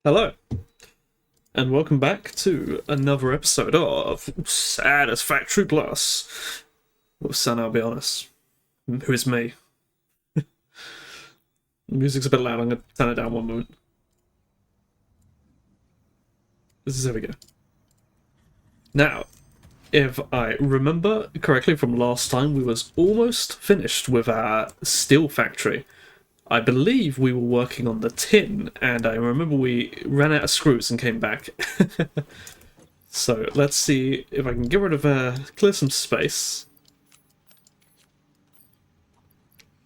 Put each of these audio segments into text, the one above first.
Hello, and welcome back to another episode of Satisfactory PLUS. With son, I'll be honest. Who is me? The music's a bit loud, I'm going to turn it down one moment. There we go. Now, if I remember correctly from last time, we was almost finished with our steel factory. I believe we were working on the tin, and I remember we ran out of screws and came back. So let's see if I can get rid of, clear some space.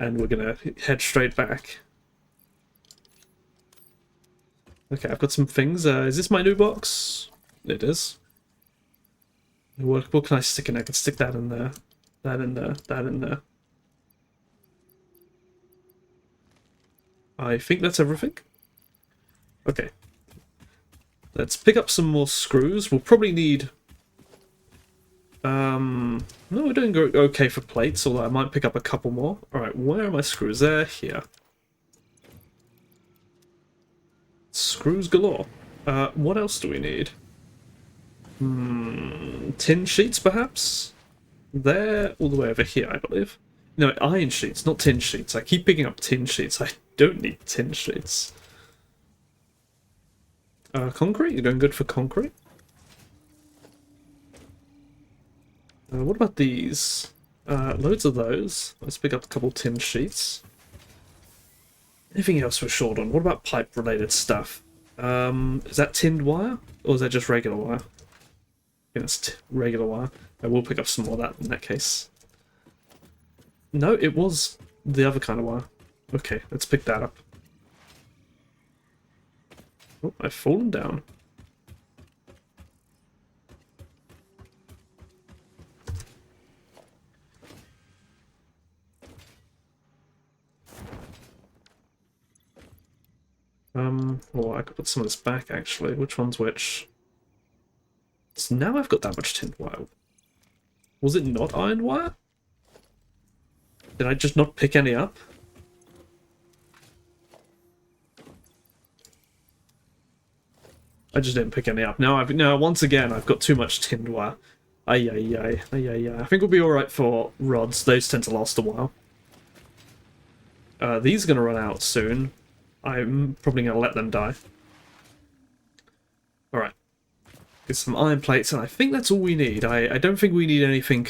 And we're gonna head straight back. Okay, I've got some things. Is this my new box? It is. What can I stick in? I can stick that in there, that in there, that in there. I think that's everything. Okay. Let's pick up some more screws. We'll probably need... No, we're doing okay for plates, although I might pick up a couple more. Alright, where are my screws? They're here. Screws galore. What else do we need? Tin sheets, perhaps? They're all the way over here, I believe. No, iron sheets, not tin sheets. I keep picking up tin sheets. I don't need tin sheets. Concrete? You're doing good for concrete? What about these? Loads of those. Let's pick up a couple tin sheets. Anything else we're short on? What about pipe-related stuff? Is that tinned wire? Or is that just regular wire? I think that's regular wire. I will pick up some more of that in that case. No, it was the other kind of wire. Okay, let's pick that up. Oh, I've fallen down. Oh, I could put some of this back, actually. Which one's which? So now I've got that much tin wire. Was it not iron wire? Did I just not pick any up? I just didn't pick any up. Now once again, I've got too much tinned wire. Ay. I think we'll be alright for rods. Those tend to last a while. These are going to run out soon. I'm probably going to let them die. Alright. Get some iron plates, and I think that's all we need. I don't think we need anything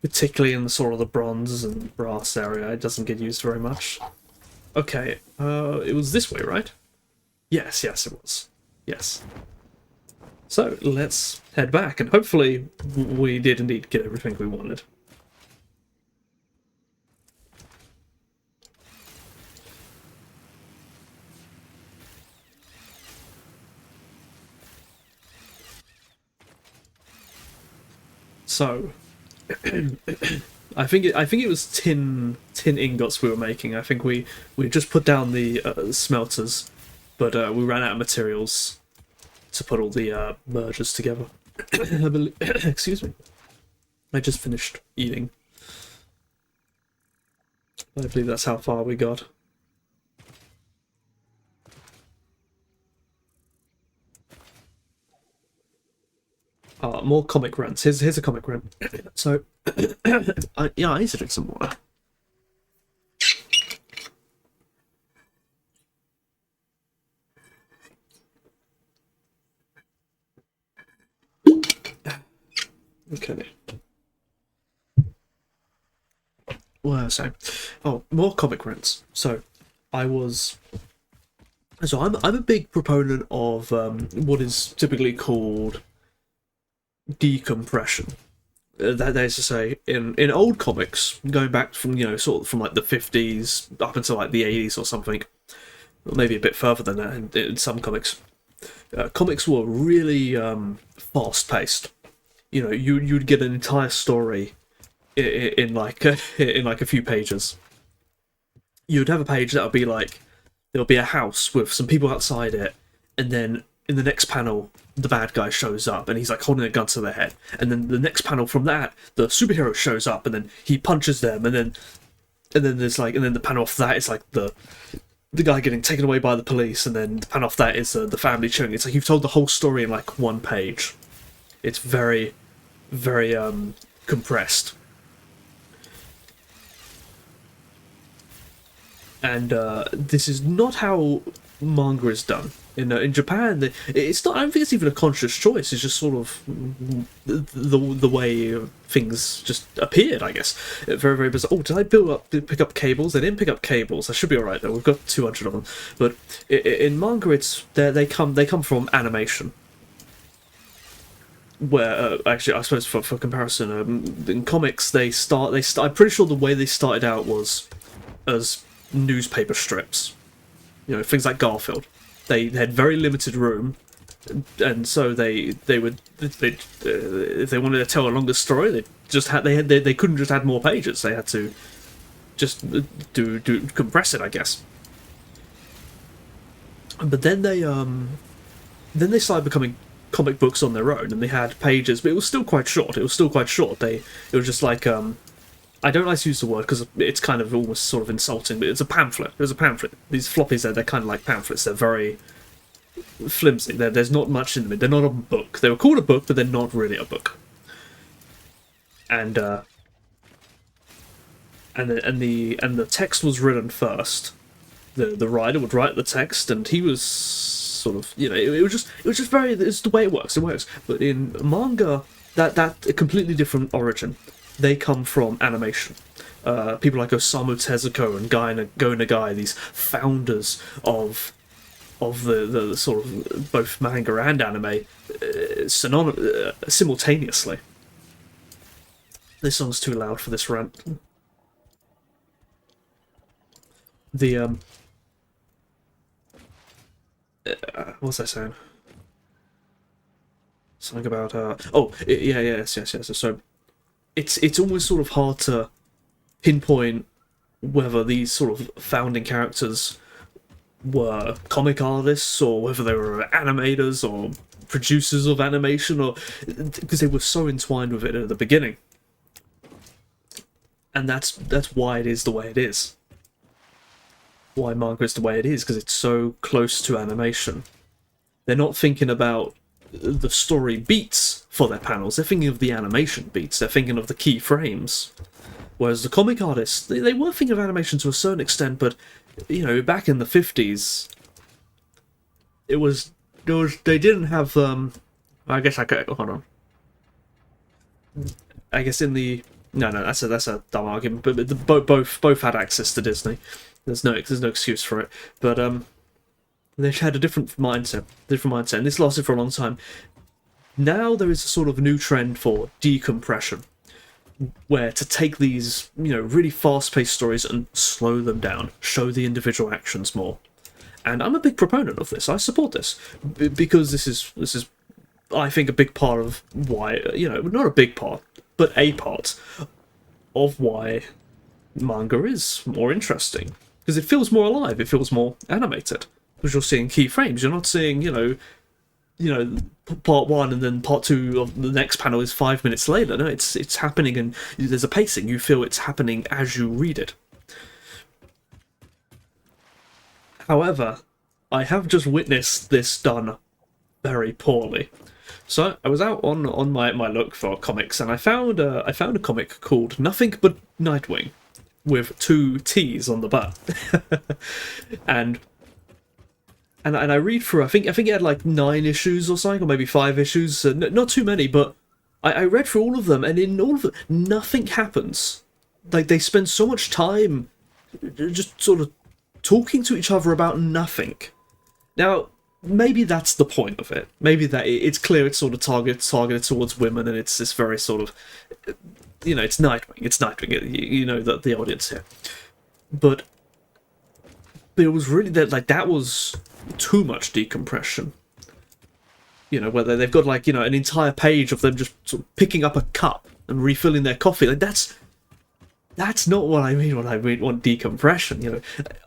particularly in the sort of the bronze and brass area. It doesn't get used very much. Okay, it was this way, right? Yes, it was. Yes. So, let's head back, and hopefully we did indeed get everything we wanted. So, I think it was tin ingots we were making. I think we just put down the smelters, but we ran out of materials to put all the mergers together. Excuse me. I just finished eating. I believe that's how far we got. More comic rants. Here's a comic rant. So, I need to drink some water. Okay. More comic rants. So, I'm a big proponent of what is typically called decompression. That is to say, in old comics, going back from sort of from like the 50s up until like the 80s or something, or maybe a bit further than that in some comics. Comics were really fast paced. You'd get an entire story in like a few pages. You'd have a page that would be like there'll be a house with some people outside it, and then in the next panel the bad guy shows up and he's like holding a gun to their head, and then the next panel from that the superhero shows up and then he punches them, and then the panel after that is like the the guy getting taken away by the police, and off that is the family chilling. It's like you've told the whole story in like one page. It's very, very compressed. And this is not how manga is done. In Japan, it's not. I don't think it's even a conscious choice. It's just sort of the way things just appeared. I guess very, very bizarre. Oh, did I pick up cables? I didn't pick up cables. I should be all right though. We've got 200 of them. But in manga, it's they come from animation. Where actually, I suppose for comparison, in comics they start. I'm pretty sure the way they started out was as newspaper strips. You know, things like Garfield. They had very limited room, and so they would if they wanted to tell a longer story, they couldn't just add more pages. They had to just do compress it, I guess. But then they started becoming comic books on their own, and they had pages, but it was still quite short. It was just like I don't like to use the word because it's kind of almost sort of insulting, but it's a pamphlet. It was a pamphlet. These floppies, they're kind of like pamphlets. They're very flimsy. There's not much in them. They're not a book. They were called a book, but they're not really a book. And the text was written first. The writer would write the text, and he was sort of, you know, it was just very. It's the way it works. It works. But in manga, that a completely different origin. They come from animation. People like Osamu Tezuka and Go Nagai, these founders of the sort of both manga and anime, simultaneously. This song's too loud for this rant. The what's I saying? Something about yes. So. It's almost sort of hard to pinpoint whether these sort of founding characters were comic artists or whether they were animators or producers of animation, or because they were so entwined with it at the beginning. And that's why it is the way it is. Why manga is the way it is, because it's so close to animation. They're not thinking about the story beats for their panels, they're thinking of the animation beats, they're thinking of the key frames. Whereas the comic artists, they were thinking of animation to a certain extent, but, you know, back in the 50s, they didn't have, I guess I could, hold on. I guess in the, no, that's a dumb argument, but both had access to Disney. There's no excuse for it, but, they had a different mindset, and this lasted for a long time. Now there is a sort of new trend for decompression, where to take these, you know, really fast-paced stories and slow them down, show the individual actions more. And I'm a big proponent of this. I support this because this is, I think, a big part of why, you know, not a big part, but a part of why manga is more interesting, because it feels more alive, it feels more animated. Because you're seeing key frames. You're not seeing, you know, part one and then part two of the next panel is 5 minutes later. No, it's happening, and there's a pacing. You feel it's happening as you read it. However, I have just witnessed this done very poorly. So I was out on my look for comics, and I found a comic called Nothing But Nightwing, with 2 T's on the back, and I read through. I think it had like 9 issues or something, or maybe 5 issues. Not too many, but I read through all of them, and in all of them, nothing happens. Like, they spend so much time just sort of talking to each other about nothing. Now, maybe that's the point of it. Maybe that it's clear it's sort of targeted towards women, and it's this very sort of, you know, it's Nightwing. It's Nightwing. You know the audience here, but it was really that was too much decompression. You know, whether they've got, like, you know, an entire page of them just sort of picking up a cup and refilling their coffee. Like, that's not what I mean when I want decompression. You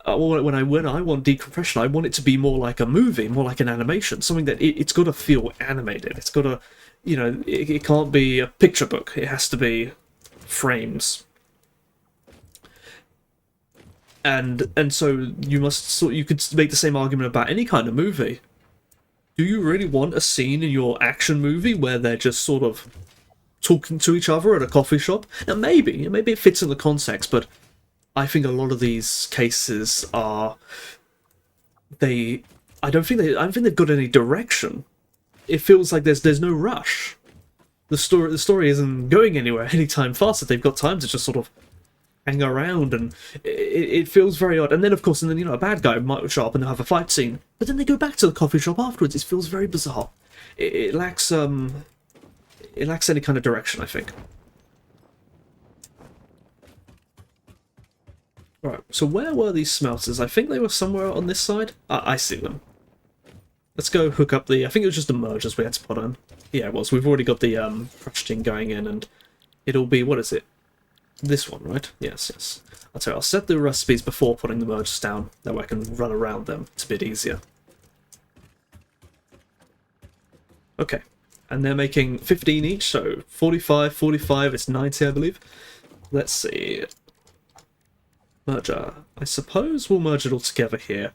know, when I want decompression, I want it to be more like a movie, more like an animation, something that it's got to feel animated. It's got to, you know, it can't be a picture book. It has to be frames. And so you could make the same argument about any kind of movie. Do you really want a scene in your action movie where they're just sort of talking to each other at a coffee shop? Now maybe it fits in the context, but I think a lot of these cases are I don't think they've got any direction. It feels like there's no rush. The story isn't going anywhere anytime fast. They've got time to just sort of hang around, and it feels very odd. And then, of course, a bad guy might show up and have a fight scene, but then they go back to the coffee shop afterwards. It feels very bizarre. It lacks any kind of direction, I think. Right, so where were these smelters? I think they were somewhere on this side. I see them. Let's go hook up I think it was just the mergers we had to put on. Yeah, it was. We've already got the crushing going in, and it'll be, what is it? This one, right? Yes. I'll tell you, I'll set the recipes before putting the mergers down. That way I can run around them. It's a bit easier. Okay. And they're making 15 each, so 45, 45, it's 90, I believe. Let's see. Merger. I suppose we'll merge it all together here.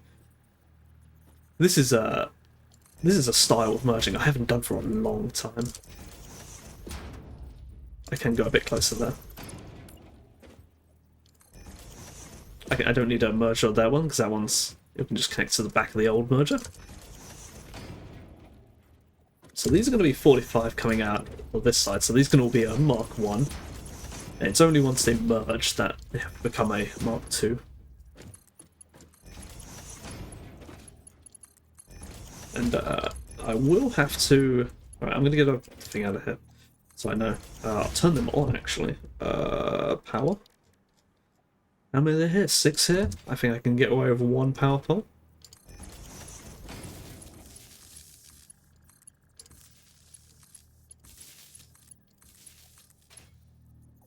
This is a style of merging I haven't done for a long time. I can go a bit closer there. I don't need a merger on that one, because that one's... it can just connect to the back of the old merger. So these are going to be 45 coming out of this side, so these can all be a Mark 1. And it's only once they merge that they have become a Mark 2. And I will have to... Alright, I'm going to get a thing out of here, so I know. I'll turn them on, actually. Power. How many are there here? 6 here? I think I can get away with 1 power pole.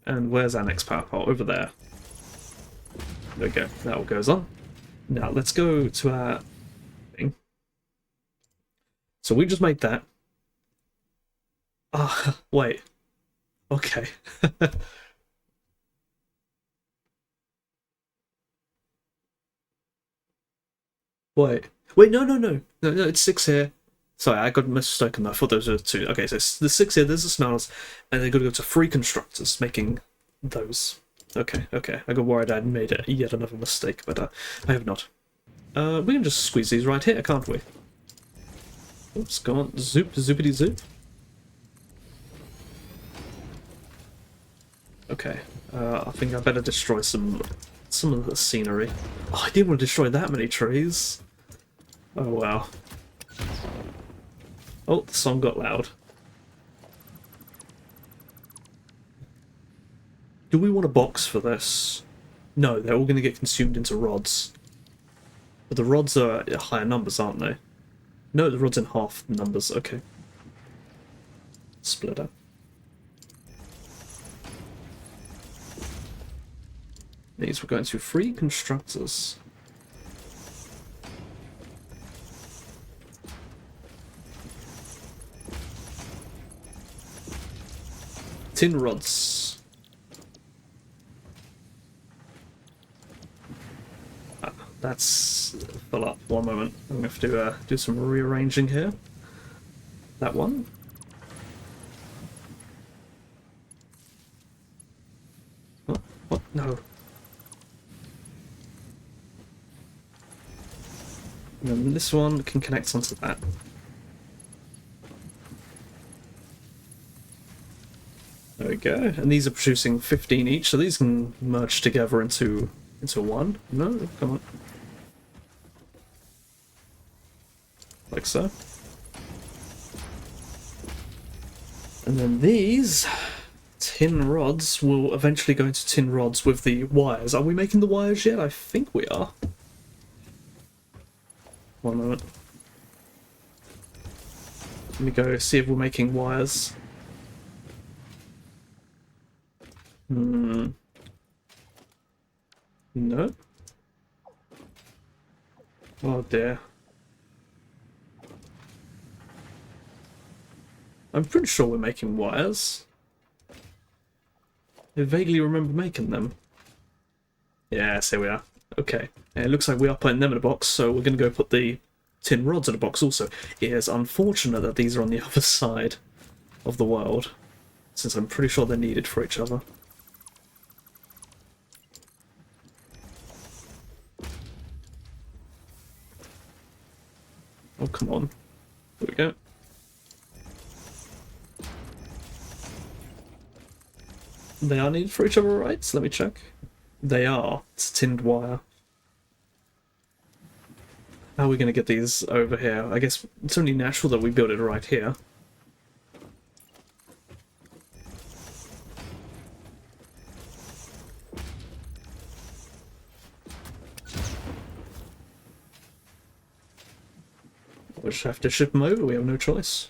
And where's our next power pole? Over there. There we go. That all goes on. Now, let's go to our thing. So we just made that. Ah, wait. Okay. Wait, no, it's 6 here. Sorry, I got mistaken. I thought those were 2. Okay, so the 6 here, there's the smells, and they're going to go to 3 constructors, making those. Okay. I got worried I'd made yet another mistake, but I have not. We can just squeeze these right here, can't we? Oops, go on. Zoopity zoop. Okay, I think I better destroy some of the scenery. Oh, I didn't want to destroy that many trees. Oh, wow. Oh, the song got loud. Do we want a box for this? No, they're all going to get consumed into rods. But the rods are higher numbers, aren't they? No, the rods in half numbers. Okay. Split up. These we're going to 3 constructors. Tin rods. That's full up. One moment. I'm going to have to do some rearranging here. That one. Oh, what? No. And then this one can connect onto that. There we go. And these are producing 15 each, so these can merge together into one. No, come on. Like so. And then these tin rods will eventually go into tin rods with the wires. Are we making the wires yet? I think we are. One moment. Let me go see if we're making wires. No. Oh dear. I'm pretty sure we're making wires. I vaguely remember making them. Yes, here we are. Okay, and it looks like we are putting them in a box, so we're going to go put the tin rods in a box also. It is unfortunate that these are on the other side of the world, since I'm pretty sure they're needed for each other. Oh, come on. There we go. They are needed for each other, right? So let me check. They are. It's tinned wire. How are we going to get these over here? I guess it's only natural that we build it right here. We'll just have to ship them over, we have no choice.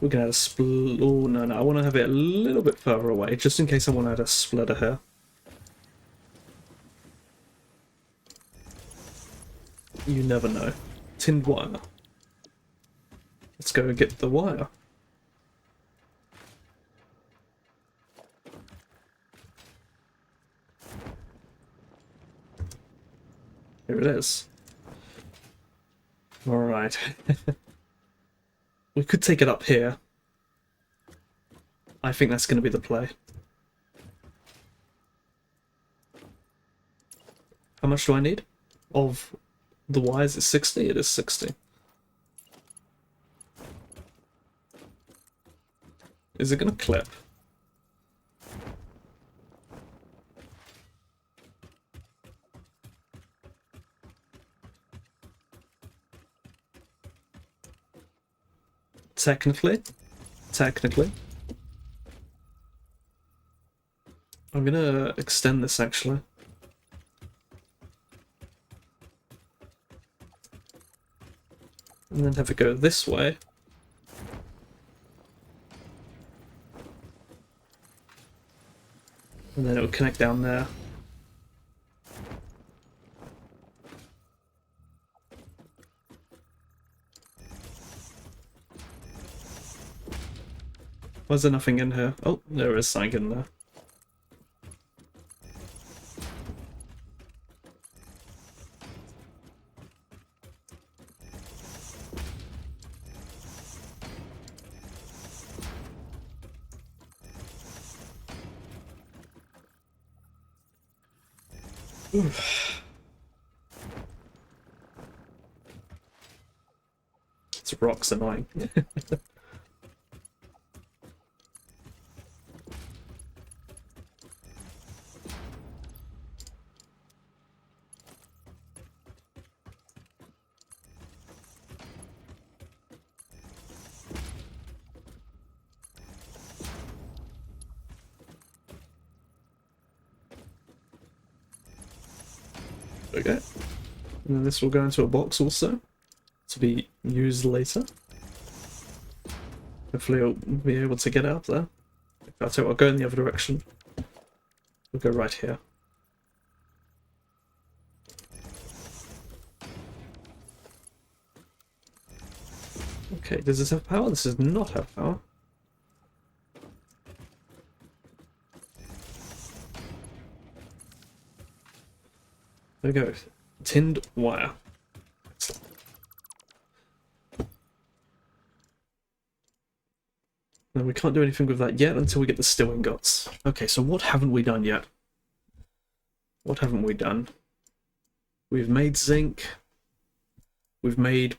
We can add a split. Oh, no, I want to have it a little bit further away, just in case I want to add a splitter here. You never know. Tinned wire. Let's go and get the wire. Here it is. Alright. We could take it up here. I think that's going to be the play. How much do I need? Of the wires, it's 60? It is 60. Is it going to clip? Technically. I'm gonna extend this actually. And then have it go this way. And then it will connect down there. Why is there nothing in here? Oh, there is something in there. Oof. This rock's annoying. Okay. And then this will go into a box also, to be used later. Hopefully I'll be able to get out there. I'll tell you what, I'll go in the other direction. We'll go right here. Okay, does this have power? This does not have power. There we go. Tinned wire. No, we can't do anything with that yet until we get the steel ingots. Okay, so what haven't we done yet? What haven't we done? We've made zinc. We've made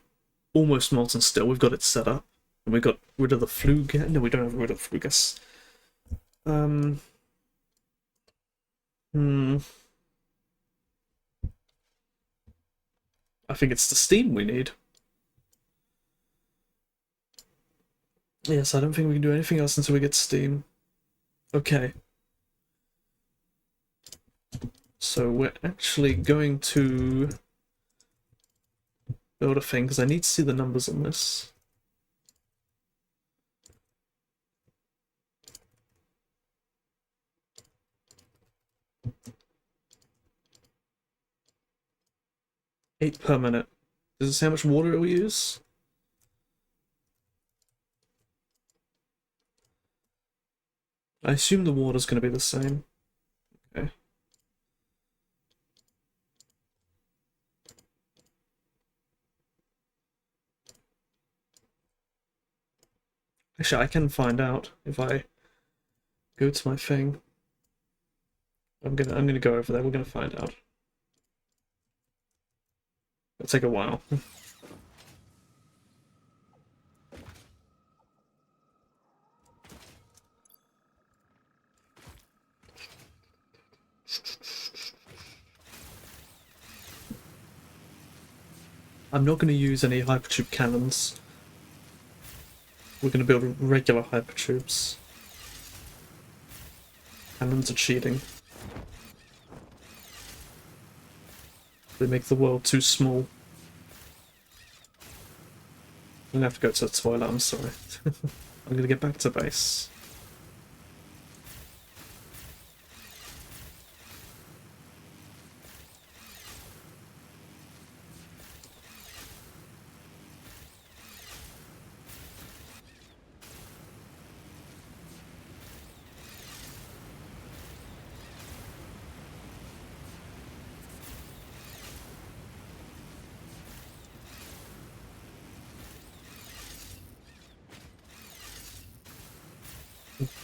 almost molten steel. We've got it set up. And we got rid of the flue gas. No, we don't have rid of flue gas. I think it's the steam we need. Yes, I don't think we can do anything else until we get steam. Okay. So we're actually going to build a thing, because I need to see the numbers on this. Eight per minute. Does it say how much water it will use? I assume the water's going to be the same. Okay. Actually, I can find out if I go to my thing. I'm gonna go over there. We're gonna find out. It'll take a while. I'm not going to use any hypertube cannons. We're going to build regular hypertubes. Cannons are cheating. They make the world too small. I'm going to have to go to the toilet, I'm sorry. I'm going to get back to base.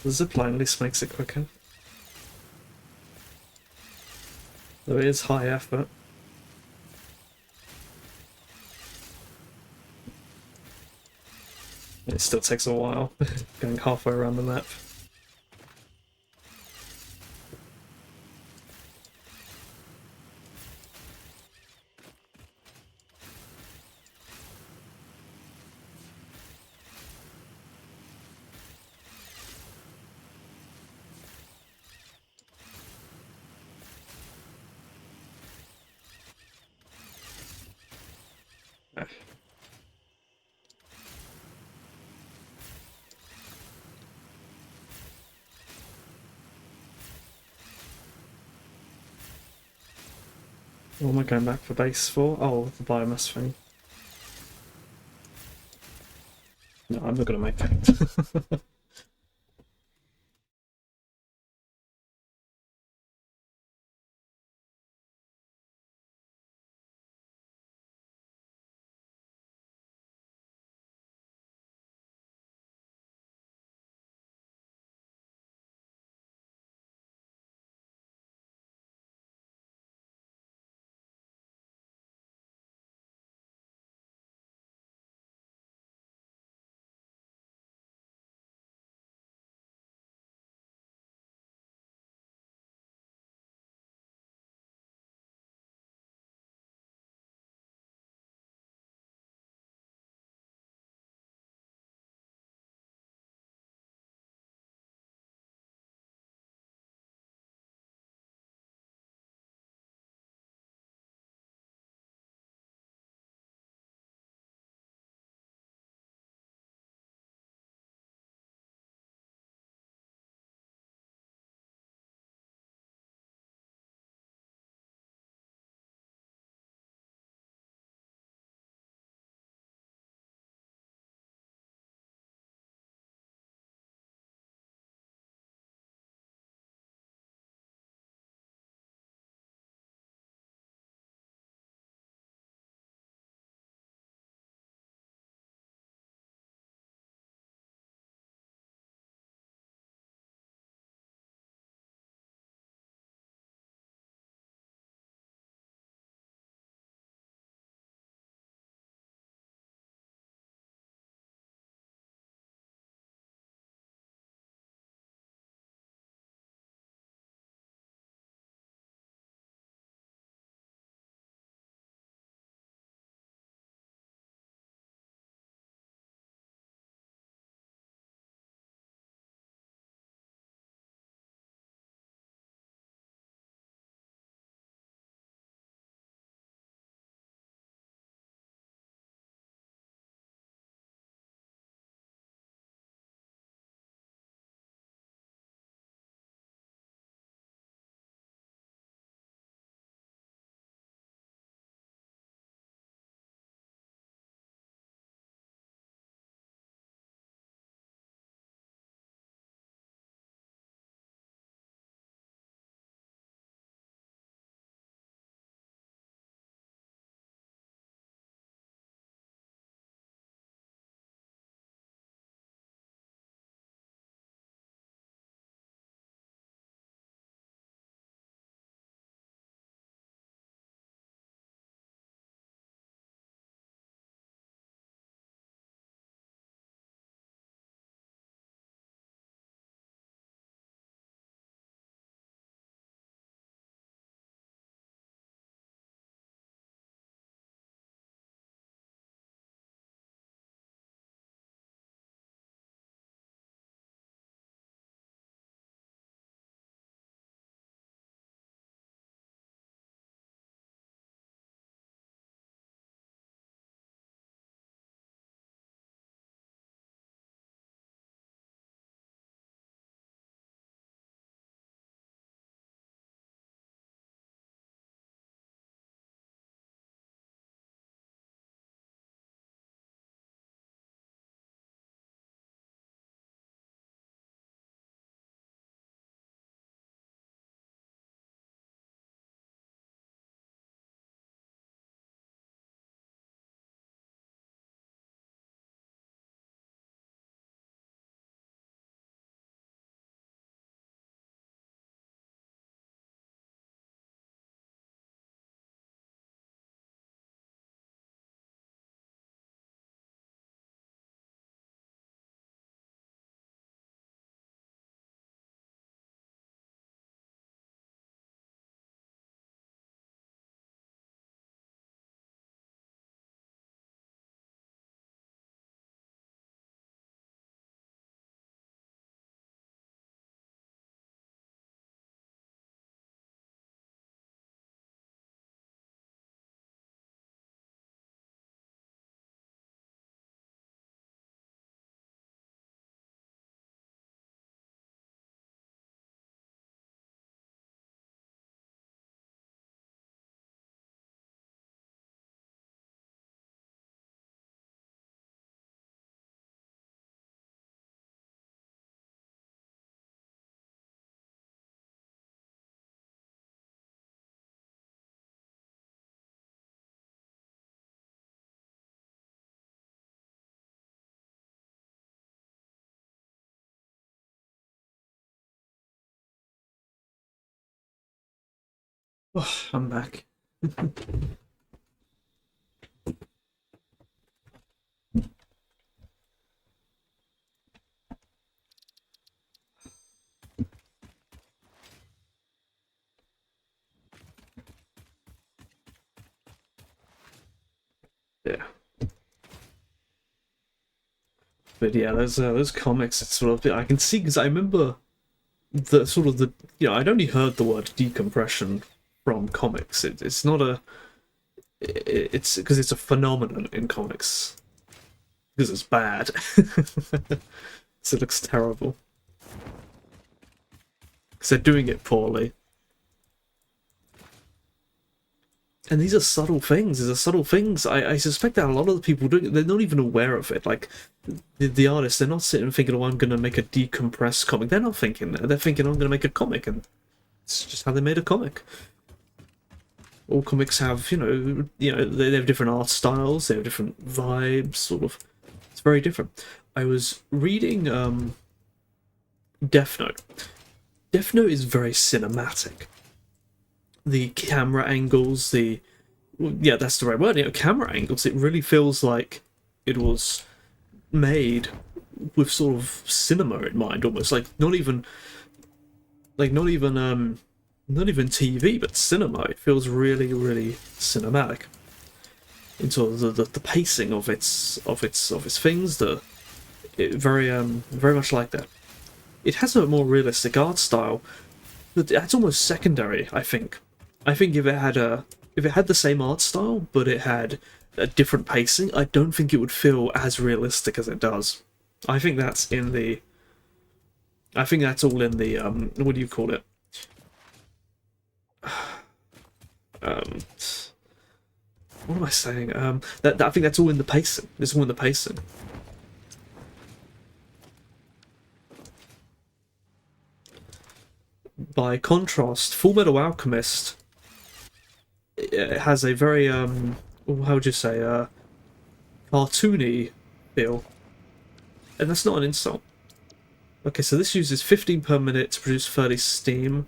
The zipline at least makes it quicker. Though it is high effort. It still takes a while, going halfway around the map. What am I going back for base for? Oh, the biomass thing. No, I'm not going to make it. Oh, I'm back. Yeah. But yeah, those comics. It's sort of I can see because I remember the sort of the I'd only heard the word decompression from comics. It's not a it's because it's a phenomenon in comics because it's bad. So it looks terrible because they're doing it poorly. And these are subtle things. These are subtle things. I suspect that a lot of the people doing it, they're not even aware of it. Like the artists, they're not sitting and thinking, "Oh, I'm going to make a decompressed comic." They're not thinking that. They're thinking, "I'm going to make a comic," and it's just how they made a comic. All comics have, they have different art styles. They have different vibes. Sort of, it's very different. I was reading Death Note. Death Note is very cinematic. The camera angles, yeah, that's the right word. Camera angles. It really feels like it was made with sort of cinema in mind, almost like not even TV, but cinema. It feels really, really cinematic. In sort of the pacing of its things, very much like that. It has a more realistic art style, but that's almost secondary. I think. I think if it had the same art style, but it had a different pacing, I don't think it would feel as realistic as it does. I think that's in the. I think that's all in the what do you call it? Um, what am I saying? That I think that's all in the pacing. It's all in the pacing. By contrast, Full Metal Alchemist it has a very how would you say cartoony feel, and that's not an insult. Okay, so this uses 15 per minute to produce 30 steam,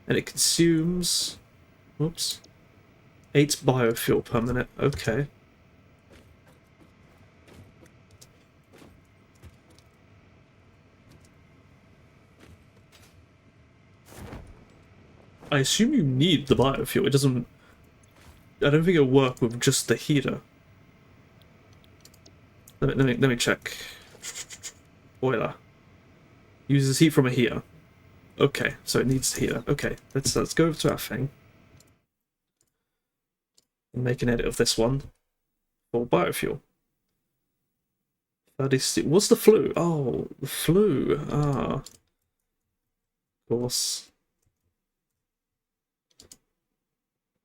and it consumes, whoops, 8 biofuel per minute. Okay. I assume you need the biofuel. It doesn't. I don't think it'll work with just the heater. Let me check. Boiler uses heat from a heater. Okay, so it needs heater. Okay, let's go over to our thing and make an edit of this one for biofuel. 30. What's the flue? Oh, the flue. Ah, of course.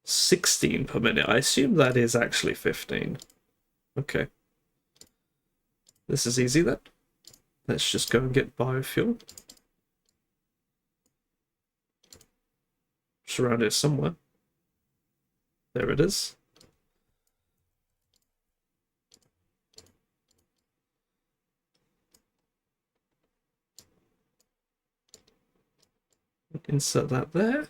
16 per minute. I assume that is actually 15. Okay. This is easy then. Let's just go and get biofuel. It's around here somewhere. There it is. Insert that there.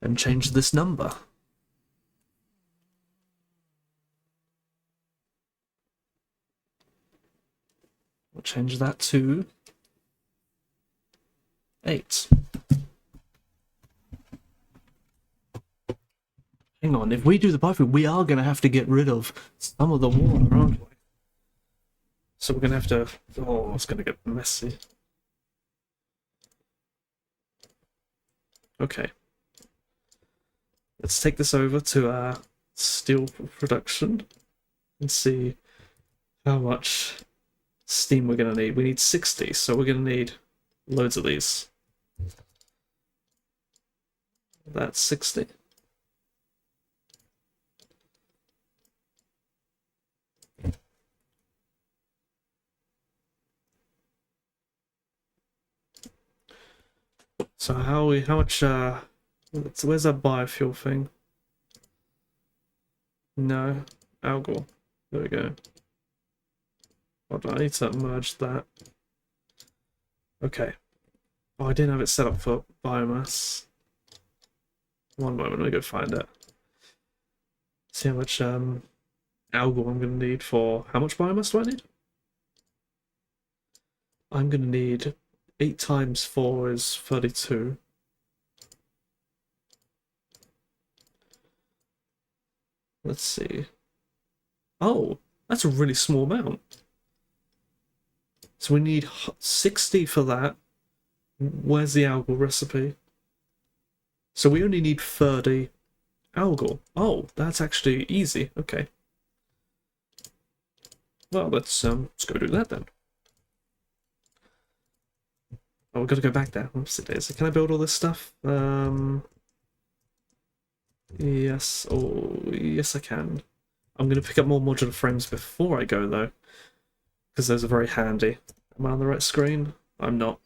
And change this number. We'll change that to 8. Hang on, if we do the biofuel, we are going to have to get rid of some of the water, aren't we? So we're going to have to... Oh, it's going to get messy. Okay. Let's take this over to our steel production and see how much steam we're going to need. We need 60, so we're going to need loads of these. That's 60. So how much where's that biofuel thing? No, algal. There we go. Hold on, I need to merge that. Okay. Oh, I didn't have it set up for biomass. One moment, let me go find it. See how much algal I'm going to need for... How much biomass do I need? I'm going to need 8 times 4 is 32. Let's see. Oh, that's a really small amount. So we need 60 for that. Where's the algal recipe? So we only need 30 algal. Oh, that's actually easy. Okay. Well, let's go do that then. Oh, we've got to go back there. Oops, it is. Can I build all this stuff? Yes. Oh, yes, I can. I'm going to pick up more modular frames before I go, though, because those are very handy. Am I on the right screen? I'm not.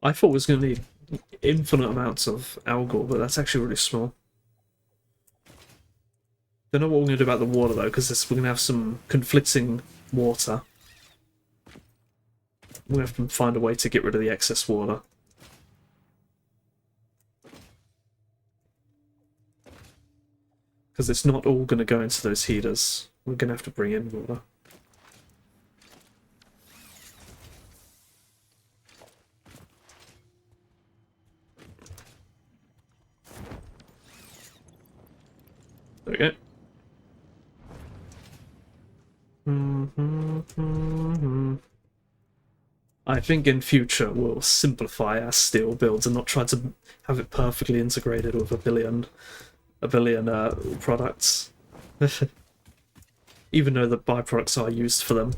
I thought it was going to need infinite amounts of algal, but that's actually really small. Don't know what we're going to do about the water, though, because we're going to have some conflicting water. We're going to have to find a way to get rid of the excess water. Because it's not all going to go into those heaters. We're going to have to bring in water. There we go. I think in future we'll simplify our steel builds and not try to have it perfectly integrated with a billion products. Even though the byproducts are used for them.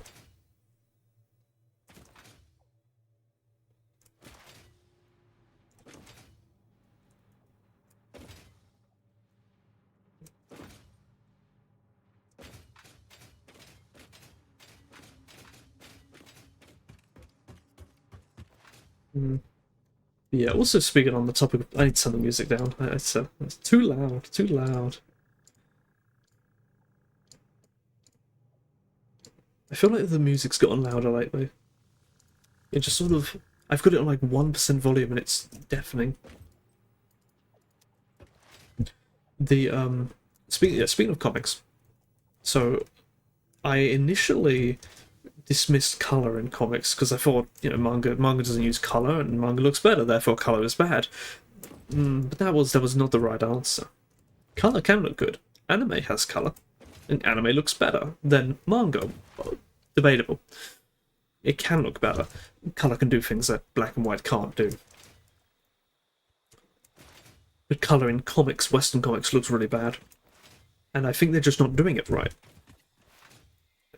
Yeah, also speaking on the topic of... I need to turn the music down. It's too loud, too loud. I feel like the music's gotten louder lately. It just sort of... I've got it on like 1% volume and it's deafening. The, speaking of comics, so I initially dismissed color in comics because I thought, you know, manga doesn't use color and manga looks better, therefore color is bad. But that was not the right answer. Color can look good. Anime has color, and anime looks better than manga. Debatable. It can look better. Color can do things that black and white can't do. But color in comics, Western comics, looks really bad. And I think they're just not doing it right.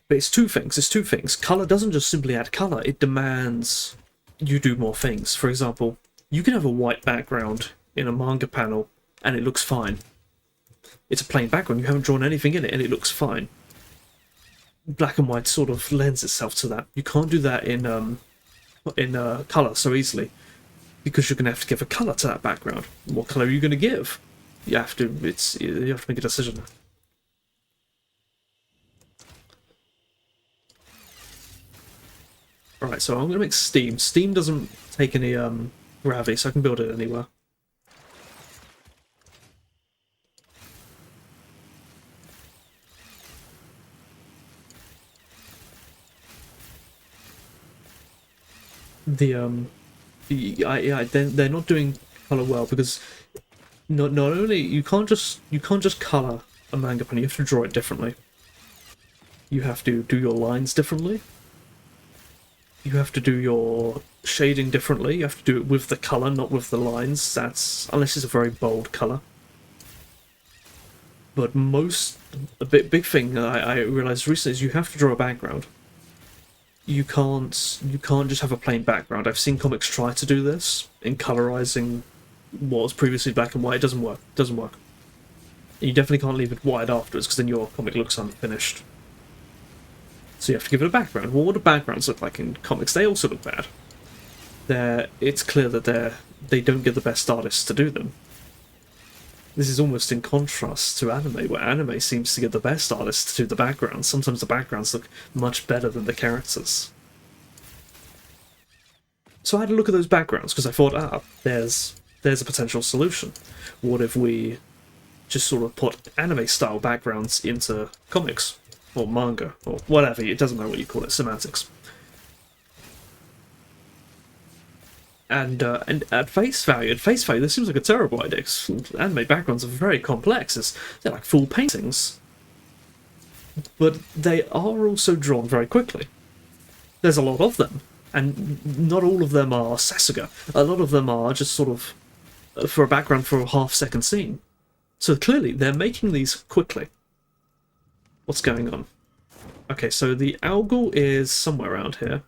But it's two things. Color doesn't just simply add color, it demands you do more things. For example, you can have a white background in a manga panel and it looks fine. It's a plain background, you haven't drawn anything in it and it looks fine. Black and white sort of lends itself to that. You can't do that in color so easily, because you're going to have to give a color to that background. What color are you going to give? You have to make a decision. Alright, so I'm going to make steam. Steam doesn't take any gravity, so I can build it anywhere. They're not doing color well because not only you can't just color a manga panel, you have to draw it differently. You have to do your lines differently. You have to do your shading differently. You have to do it with the color, not with the lines. That's unless it's a very bold color. But a big thing I realized recently is you have to draw a background. You can't just have a plain background. I've seen comics try to do this in colorizing what was previously black and white. It doesn't work. It doesn't work. And you definitely can't leave it white afterwards because then your comic looks unfinished. So you have to give it a background. Well, what do backgrounds look like in comics? They also look bad. it's clear that they don't get the best artists to do them. This is almost in contrast to anime, where anime seems to get the best artists to do the backgrounds. Sometimes the backgrounds look much better than the characters. So I had a look at those backgrounds because I thought, there's a potential solution. What if we just sort of put anime-style backgrounds into comics, or manga, or whatever, it doesn't matter what you call it, semantics. And at face value, this seems like a terrible idea, because anime backgrounds are very complex, they're like full paintings. But they are also drawn very quickly. There's a lot of them, and not all of them are Sasuga. A lot of them are just sort of for a background for a half-second scene. So clearly, they're making these quickly. What's going on? Okay, so the algal is somewhere around here.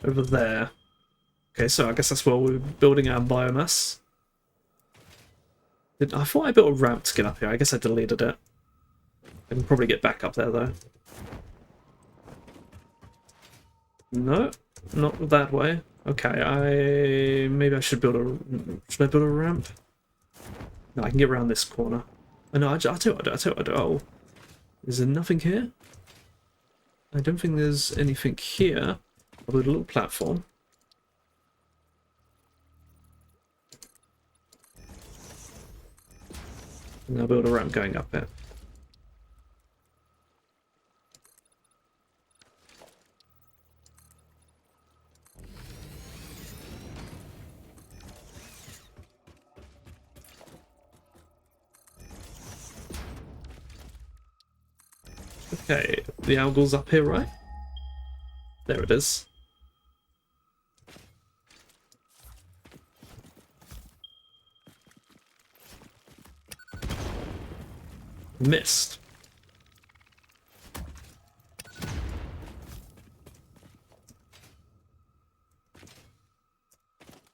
Over there. Okay, so I guess that's where we're building our biomass. I thought I built a ramp to get up here. I guess I deleted it. I can probably get back up there, though. No, not that way. Okay, maybe I should build a... Should I build a ramp? No, I can get around this corner. Oh, no, I'll tell you what I do. Oh, is there nothing here? I don't think there's anything here. I'll build a little platform. And I'll build a ramp going up it. Okay, the algal's up here, right? There it is. Missed.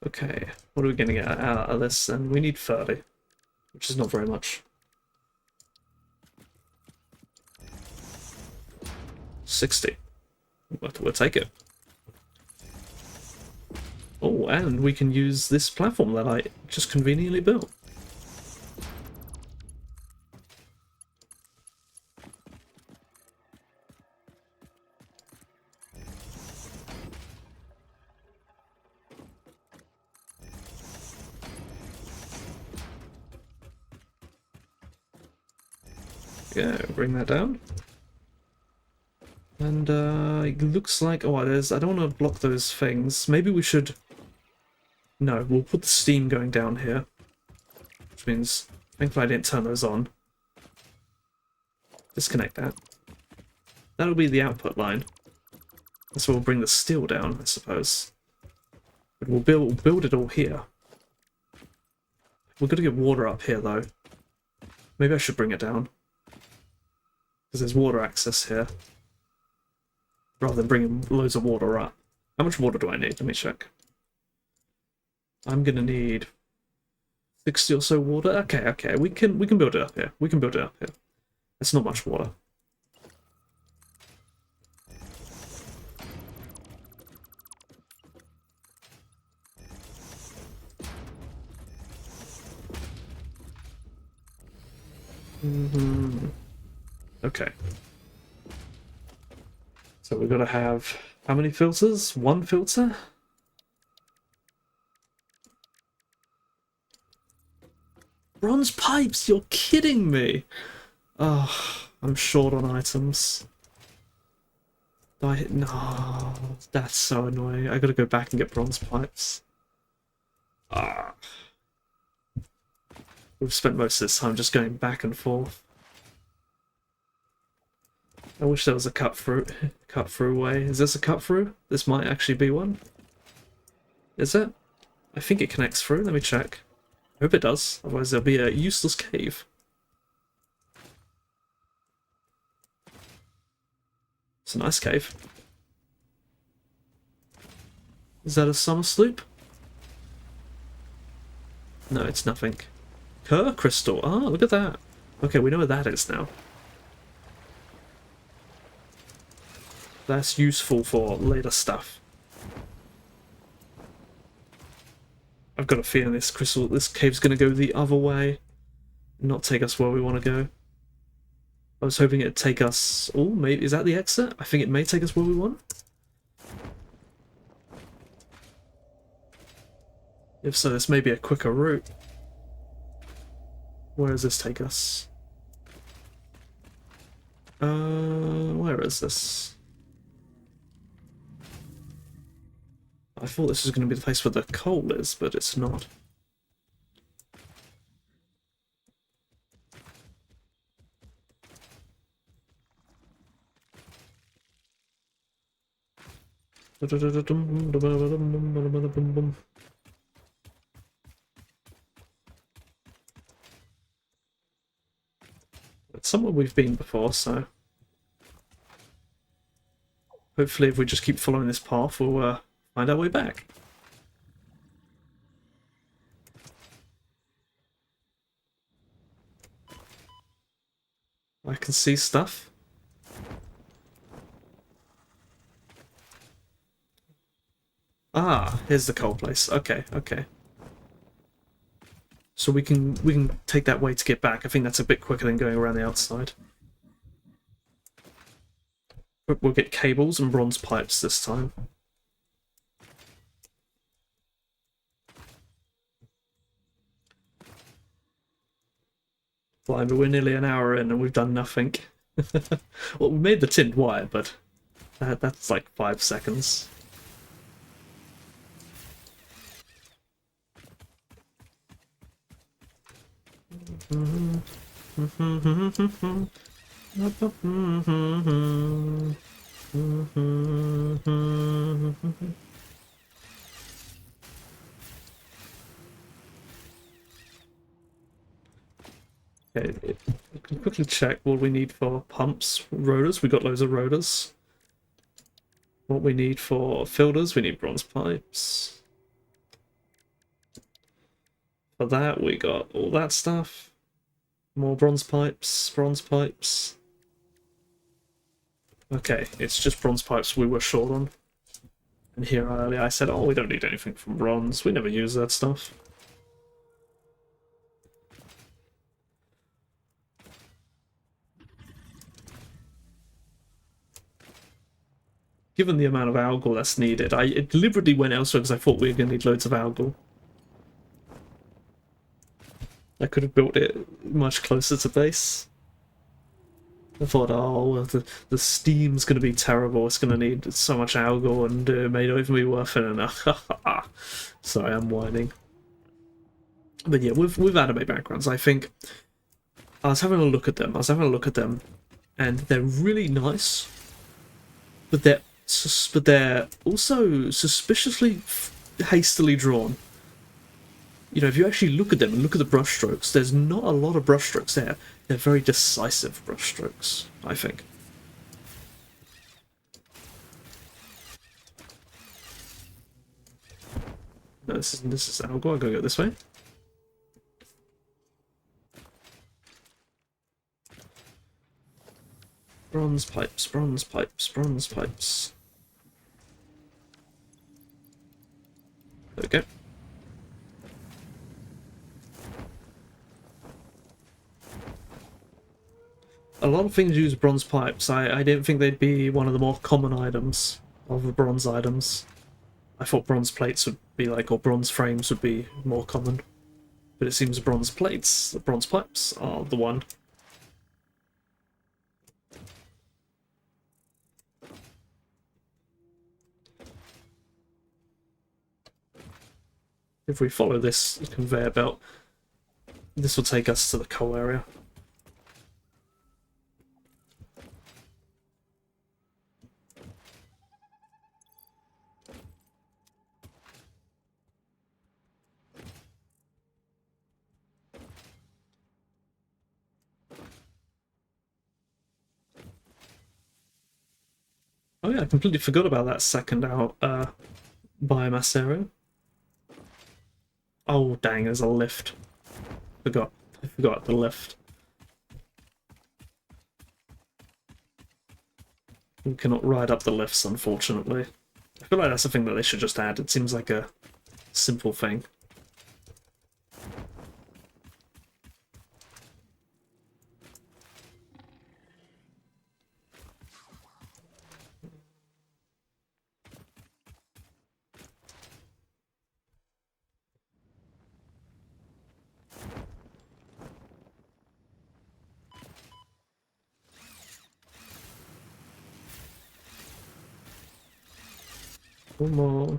Okay, what are we going to get out of this? And we need 30, which is not very much. 60. We'll take it. Oh, and we can use this platform that I just conveniently built. Yeah, bring that down. And it looks like, oh, there's, I don't want to block those things. Maybe we should, no, we'll put the steam going down here. Which means, thankfully I didn't turn those on. Disconnect that. That'll be the output line. That's where we'll bring the steel down, I suppose. But we'll build it all here. We're going to get water up here, though. Maybe I should bring it down. Because there's water access here. Rather than bringing loads of water up. How much water do I need? Let me check. I'm going to need 60 or so water. Okay, we can build it up here. We can build it up here. It's not much water. Okay. So we've got to have how many filters? One filter? Bronze pipes! You're kidding me! Oh, I'm short on items. No, that's so annoying. I gotta go back and get bronze pipes. Ah. We've spent most of this time just going back and forth. I wish there was a cut through way. Is this a cut through? This might actually be one. Is it? I think it connects through. Let me check. I hope it does. Otherwise there'll be a useless cave. It's a nice cave. Is that a summer sloop? No, it's nothing. Kerr crystal. Ah, look at that. Okay, we know where that is now. That's useful for later stuff. I've got a feeling this cave's going to go the other way, not take us where we want to go. I was hoping it'd take us... Oh, maybe... Is that the exit? I think it may take us where we want. If so, this may be a quicker route. Where does this take us? Where is this? I thought this was going to be the place where the coal is, but it's not. It's somewhere we've been before, so hopefully if we just keep following this path, we'll find our way back. I can see stuff. Ah, here's the coal place. Okay, okay. So we can take that way to get back. I think that's a bit quicker than going around the outside. But we'll get cables and bronze pipes this time. Blimey, we're nearly an hour in and we've done nothing. Well, we made the tinned wire, but that's like 5 seconds. Okay, we can quickly check what we need for pumps, rotors. We got loads of rotors. What we need for filters, we need bronze pipes. For that, we got all that stuff. More bronze pipes, bronze pipes. Okay, it's just bronze pipes we were short on. And here earlier I said, oh, we don't need anything from bronze. We never use that stuff. Given the amount of algal that's needed, I deliberately went elsewhere because I thought we were going to need loads of algal. I could have built it much closer to base. I thought, oh, well, the steam's going to be terrible. It's going to need so much algal, and it may not even be worth it enough. Sorry, I'm whining. But yeah, with anime backgrounds, I think I was having a look at them. And they're really nice, but they're also suspiciously hastily drawn. You know, if you actually look at them and look at the brushstrokes, there's not a lot of brushstrokes there. They're very decisive brushstrokes, I think. No, this is algal. I'm gonna go this way. Bronze pipes, bronze pipes, bronze pipes. There we go. A lot of things use bronze pipes. I didn't think they'd be one of the more common items of the bronze items. I thought bronze plates would be like, or bronze frames would be more common. But it seems bronze plates, the bronze pipes, are the one. If we follow this conveyor belt, this will take us to the coal area. Oh yeah, I completely forgot about that second out biomass area. Oh dang, there's a lift. I forgot the lift. We cannot ride up the lifts, unfortunately. I feel like that's a thing that they should just add. It seems like a simple thing. One more.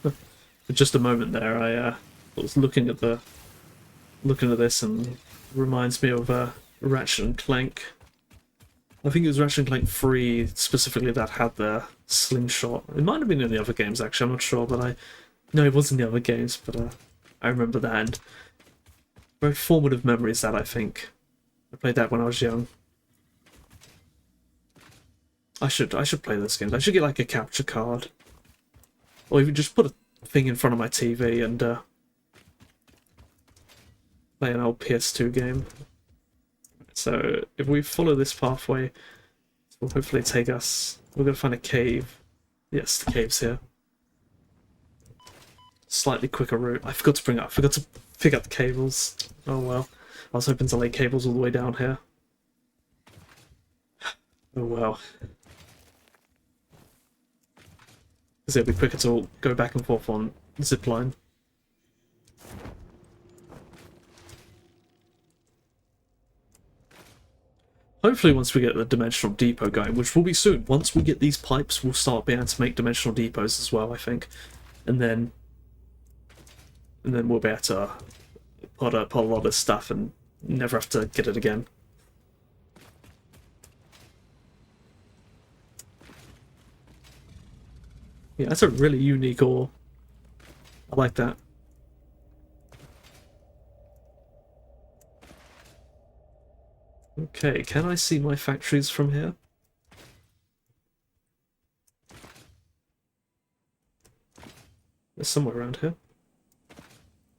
For just a moment there, I was looking at this, and it reminds me of Ratchet and Clank. I think it was Ratchet and Clank 3 specifically that had the slingshot. It might have been in the other games actually. I'm not sure, but no, it was in the other games. But I remember that, and very formative memories. That I think I played that when I was young. I should play those games. I should get like a capture card, or even just put a thing in front of my TV and play an old PS2 game. So if we follow this pathway, it will hopefully take us. We're gonna find a cave. Yes, the cave's here. Slightly quicker route. I forgot to pick up the cables. Oh well. I was hoping to lay cables all the way down here. Oh well. Because it'll be quicker to go back and forth on zipline. Hopefully once we get the dimensional depot going, which will be soon. Once we get these pipes, we'll start being able to make dimensional depots as well, I think. And then we'll be able to put a lot of stuff and never have to get it again. Yeah, that's a really unique ore. I like that. Okay, can I see my factories from here? There's somewhere around here.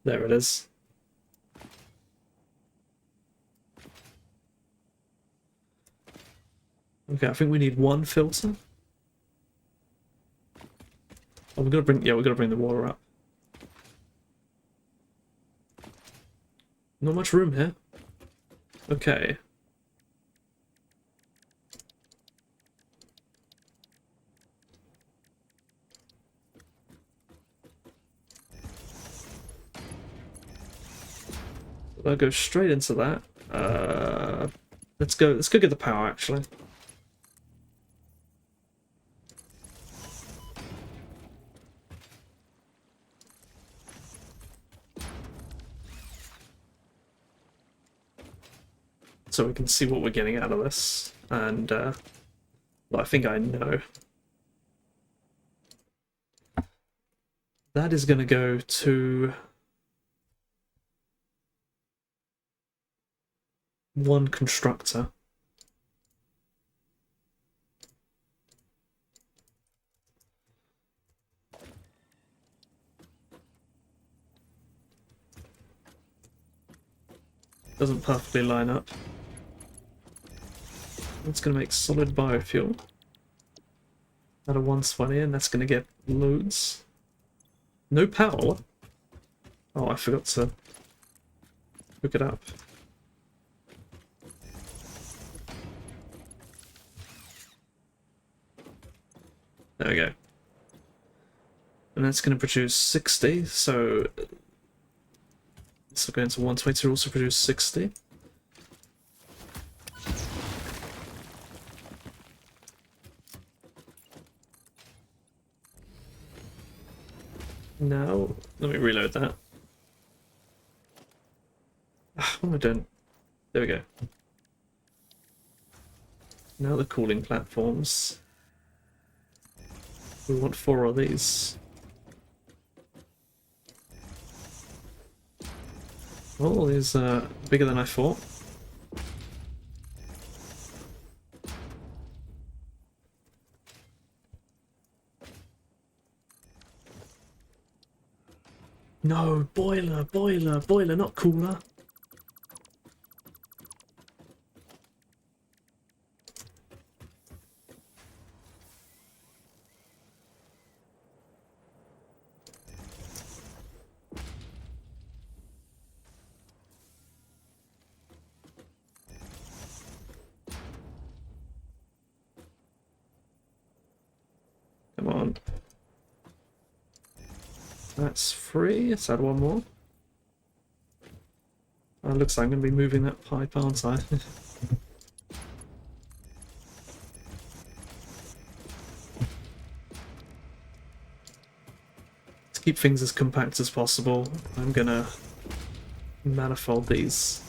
There it is. Okay, I think we need one filter. Oh, we're gonna bring the water up. Not much room here. Okay. I'll go straight into that. Let's go get the power actually. So we can see what we're getting out of this, and well, I think I know. That is going to go to one constructor. Doesn't perfectly line up. That's going to make solid biofuel out of 120, and that's going to get loads. No power? Oh, I forgot to hook it up. There we go. And that's going to produce 60, so this will go into 120 to also produce 60. Now, let me reload that. What am I doing? There we go. Now the cooling platforms. We want 4 of these. Oh, these are bigger than I thought. No, boiler, boiler, boiler, not cooler. Come on. That's free. Let's add one more. Oh, looks like I'm going to be moving that pipe, aren't I? To keep things as compact as possible, I'm going to manifold these.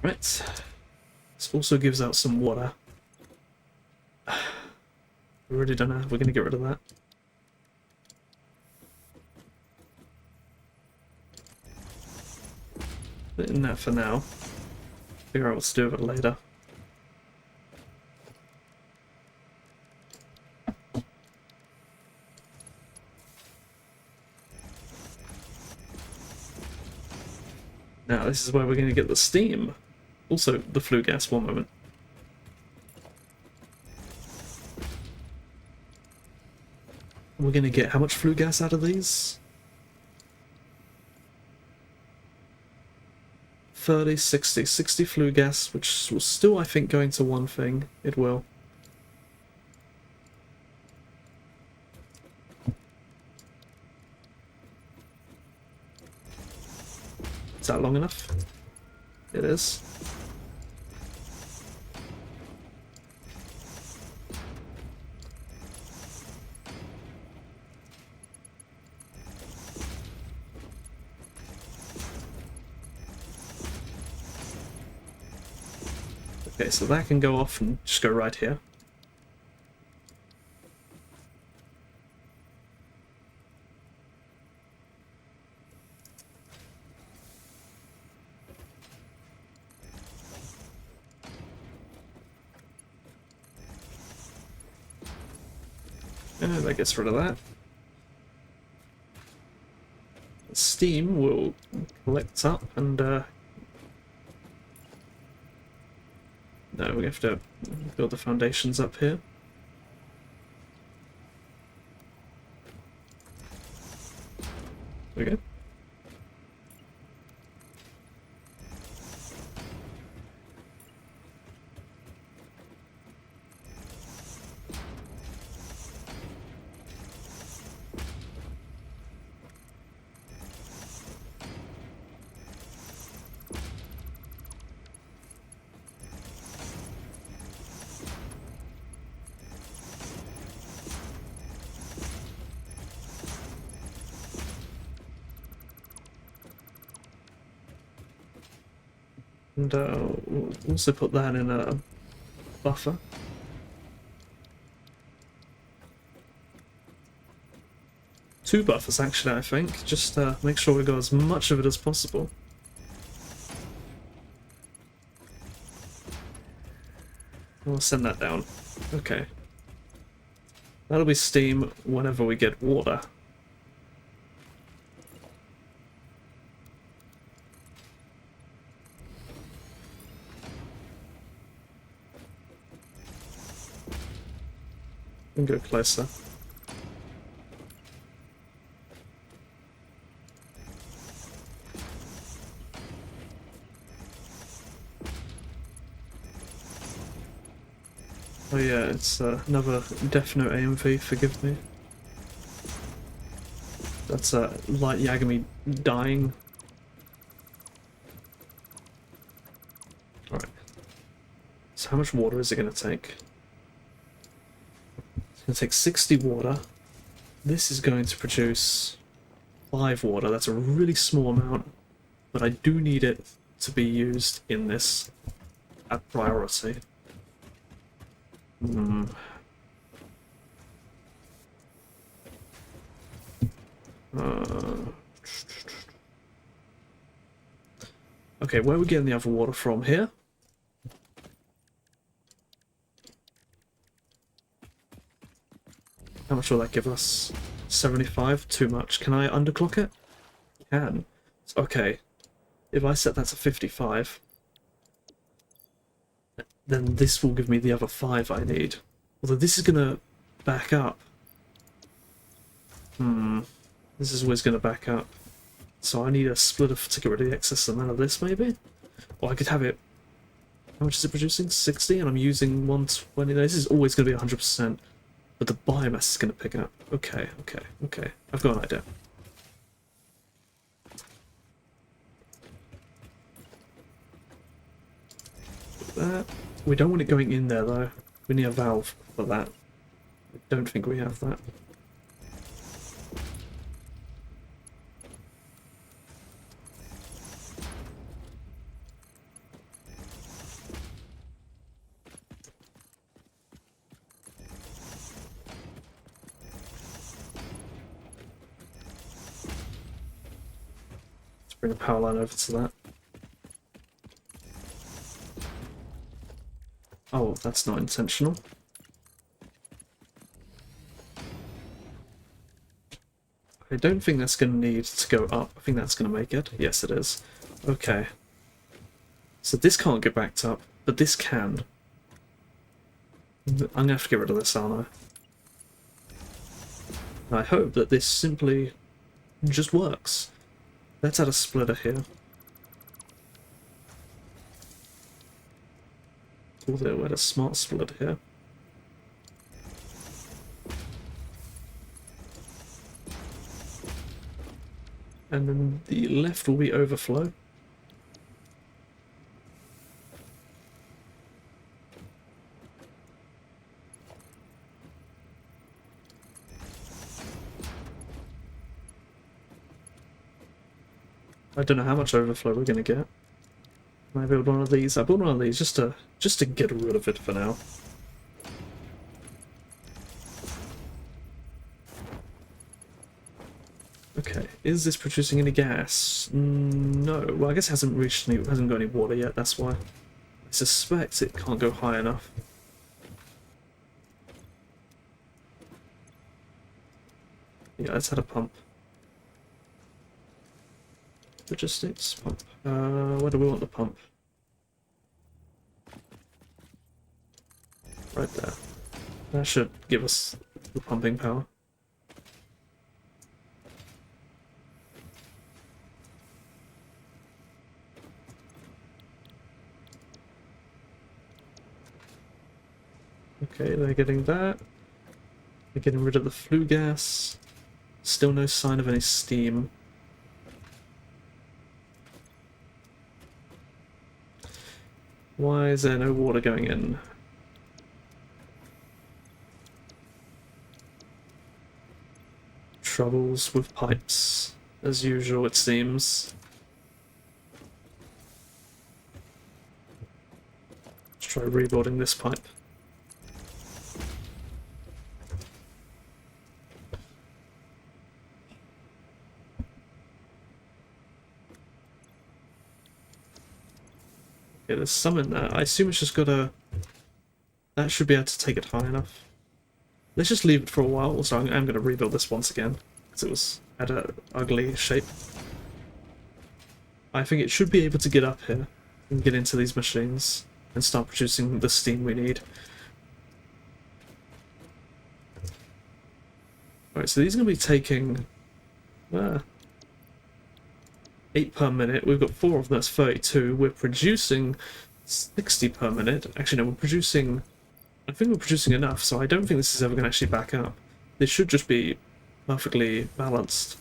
Right. This also gives out some water. I really don't know how we're going to get rid of that. Put it in there for now. Figure out what to do with it later. Now this is where we're going to get the steam. Also the flue gas, one moment. We're going to get how much flue gas out of these? 30, 60, 60 flue gas, which will still, I think, go into one thing. It will. Is that long enough? It is. Okay, so that can go off and just go right here. And that gets rid of that. Steam will collect up and no, we have to build the foundations up here. There we go. And we'll also put that in a buffer. Two buffers actually, I think. Just make sure we got as much of it as possible. We'll send that down. Okay. That'll be steam whenever we get water. And go closer. Oh yeah, it's another definite AMV, forgive me. That's Light Yagami dying. Alright. So how much water is it going to take? It's going to take 60 water. This is going to produce 5 water. That's a really small amount, but I do need it to be used in this at priority. Okay, where are we getting the other water from? Here? How much will that give us? 75? Too much. Can I underclock it? Can. Okay. If I set that to 55, then this will give me the other 5 I need. Although this is gonna back up. This is always gonna back up. So I need a splitter to get rid of the excess amount of this, maybe? Or I could have it... How much is it producing? 60? And I'm using 120. This is always going to be 100%. But the biomass is going to pick up. Okay. I've got an idea. That. We don't want it going in there, though. We need a valve for that. I don't think we have that. Bring a power line over to that. Oh, that's not intentional. I don't think that's going to need to go up. I think that's going to make it. Yes, it is. Okay. So this can't get backed up, but this can. I'm going to have to get rid of this, aren't I? I hope that this simply just works. Let's add a splitter here. Although we'll add a smart splitter here. And then the left will be overflow. I don't know how much overflow we're going to get. Can I build one of these? I built one of these just to get rid of it for now. Okay, is this producing any gas? No. Well, I guess it hasn't reached any, hasn't got any water yet. That's why. I suspect it can't go high enough. Yeah, let's add a pump. Logistics pump. Where do we want the pump? Right there. That should give us the pumping power. Okay, they're getting that. They're getting rid of the flue gas. Still no sign of any steam. Why is there no water going in? Troubles with pipes, as usual it seems. Let's try rebuilding this pipe. Okay, there's some in there. I assume it's just gotta... That should be able to take it high enough. Let's just leave it for a while. Also, I'm going to rebuild this once again, because it was at an ugly shape. I think it should be able to get up here and get into these machines and start producing the steam we need. Alright, so these are going to be taking 8 per minute. We've got 4 of them, that's 32. We're producing 60 per minute. Actually, no, we're producing... I think we're producing enough, so I don't think this is ever going to actually back up. This should just be perfectly balanced.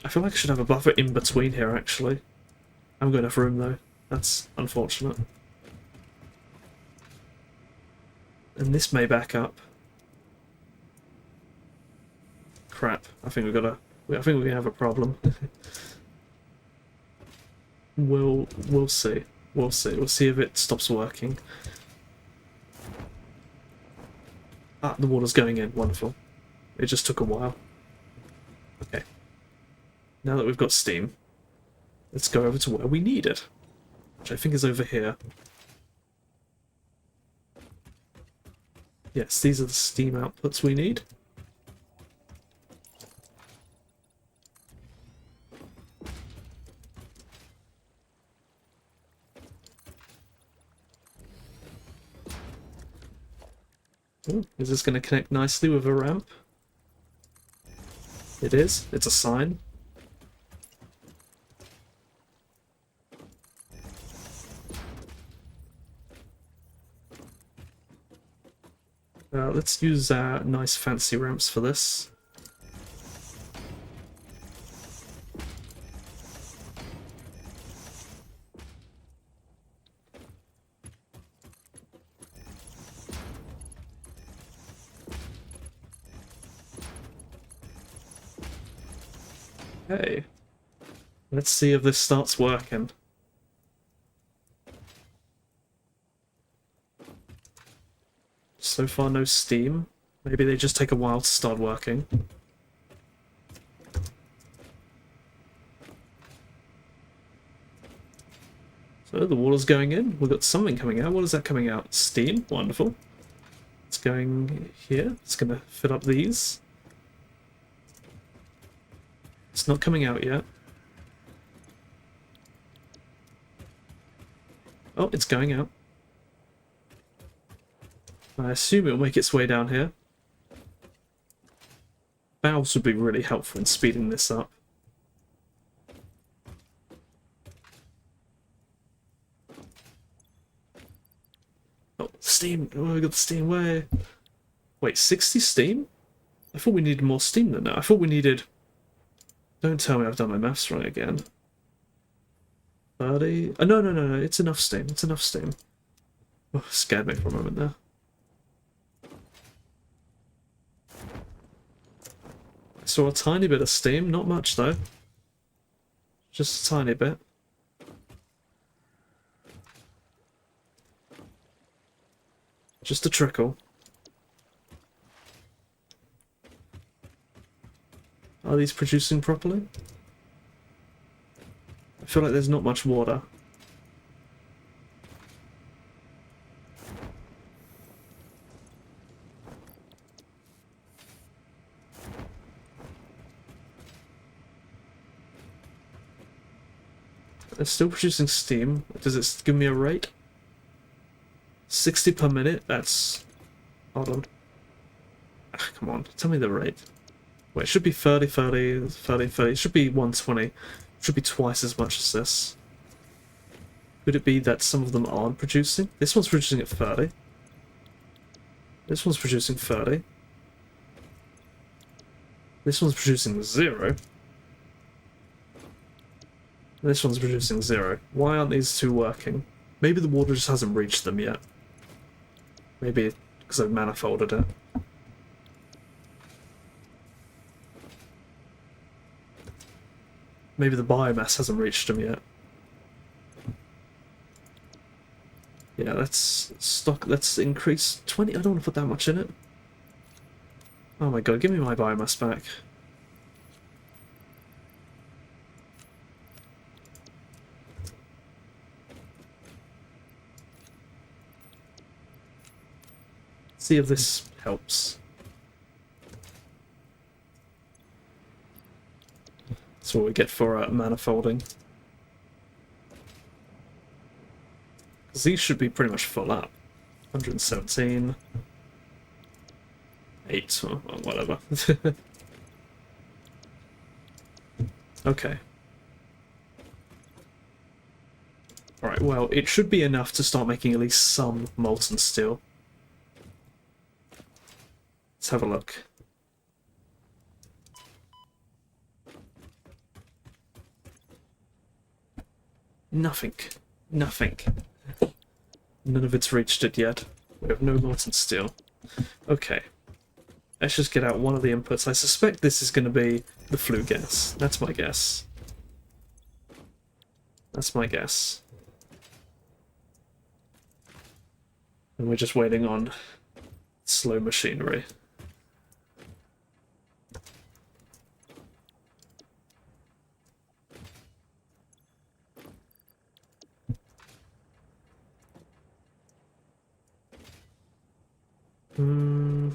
I feel like I should have a buffer in between here, actually. I haven't got enough room, though. That's unfortunate. And this may back up. Crap. I think we've got a... I think we're going to have a problem. We'll see. We'll see. We'll see if it stops working. Ah, the water's going in. Wonderful. It just took a while. Okay. Now that we've got steam, let's go over to where we need it, which I think is over here. Yes, these are the steam outputs we need. Ooh, is this going to connect nicely with a ramp? It is. It's a sign. Let's use nice fancy ramps for this. Okay. Let's see if this starts working. So far, no steam. Maybe they just take a while to start working. So the water's going in. We've got something coming out. What is that coming out? Steam. Wonderful. It's going here. It's going to fill up these. It's not coming out yet. Oh, it's going out. I assume it'll make its way down here. Valves would be really helpful in speeding this up. Oh, steam! Oh, we got the steam way. Wait, 60 steam? I thought we needed more steam than that. I thought we needed... Don't tell me I've done my maths wrong again. 30... Oh, no, it's enough steam. It's enough steam. Oh, scared me for a moment there. Saw a tiny bit of steam, not much though. Just a tiny bit. Just a trickle. Are these producing properly? I feel like there's not much water. It's still producing steam. Does it give me a rate? 60 per minute? That's... Hold on. Ah, come on, tell me the rate. Wait, it should be 30, 30, 30, 30. It should be 120. It should be twice as much as this. Could it be that some of them aren't producing? This one's producing at 30. This one's producing 30. This one's producing 0. This one's producing 0. Why aren't these two working? Maybe the water just hasn't reached them yet. Maybe because I've manifolded it. Maybe the biomass hasn't reached them yet. Yeah, let's increase 20. I don't want to put that much in it. Oh my god, give me my biomass back. See if this helps. That's what we get for manifolding. Because these should be pretty much full up. 117. 8, or whatever. Okay. Alright, well, it should be enough to start making at least some molten steel. Let's have a look. Nothing. Nothing. None of it's reached it yet. We have no molten steel. Okay. Let's just get out one of the inputs. I suspect this is going to be the flue gas. That's my guess. That's my guess. And we're just waiting on slow machinery. Blue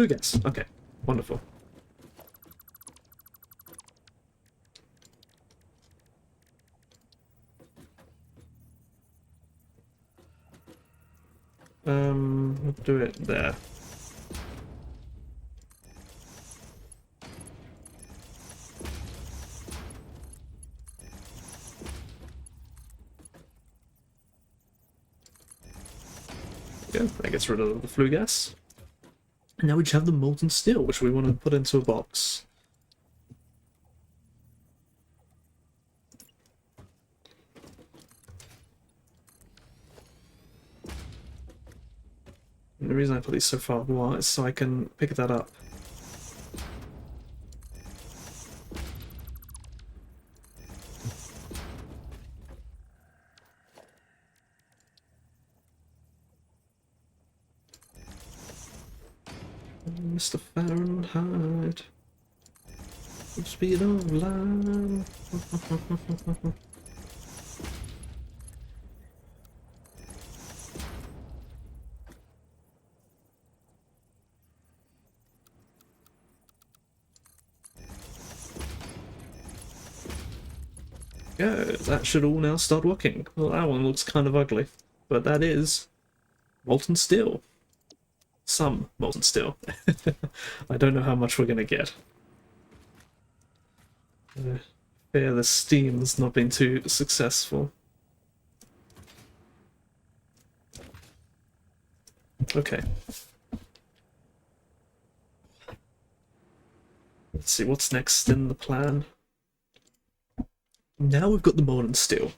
gas. Okay, wonderful. We'll do it there. Yeah, that gets rid of the flue gas. And now we just have the molten steel, which we want to put into a box. And the reason I put these so far apart is so I can pick that up. Mr. Fahrenheit. Speed of light. Yeah, that should all now start working. Well, that one looks kind of ugly, but that is molten steel. Some molten steel. I don't know how much we're going to get. Fear the steam's not been too successful. Okay. Let's see what's next in the plan. Now we've got the molten steel.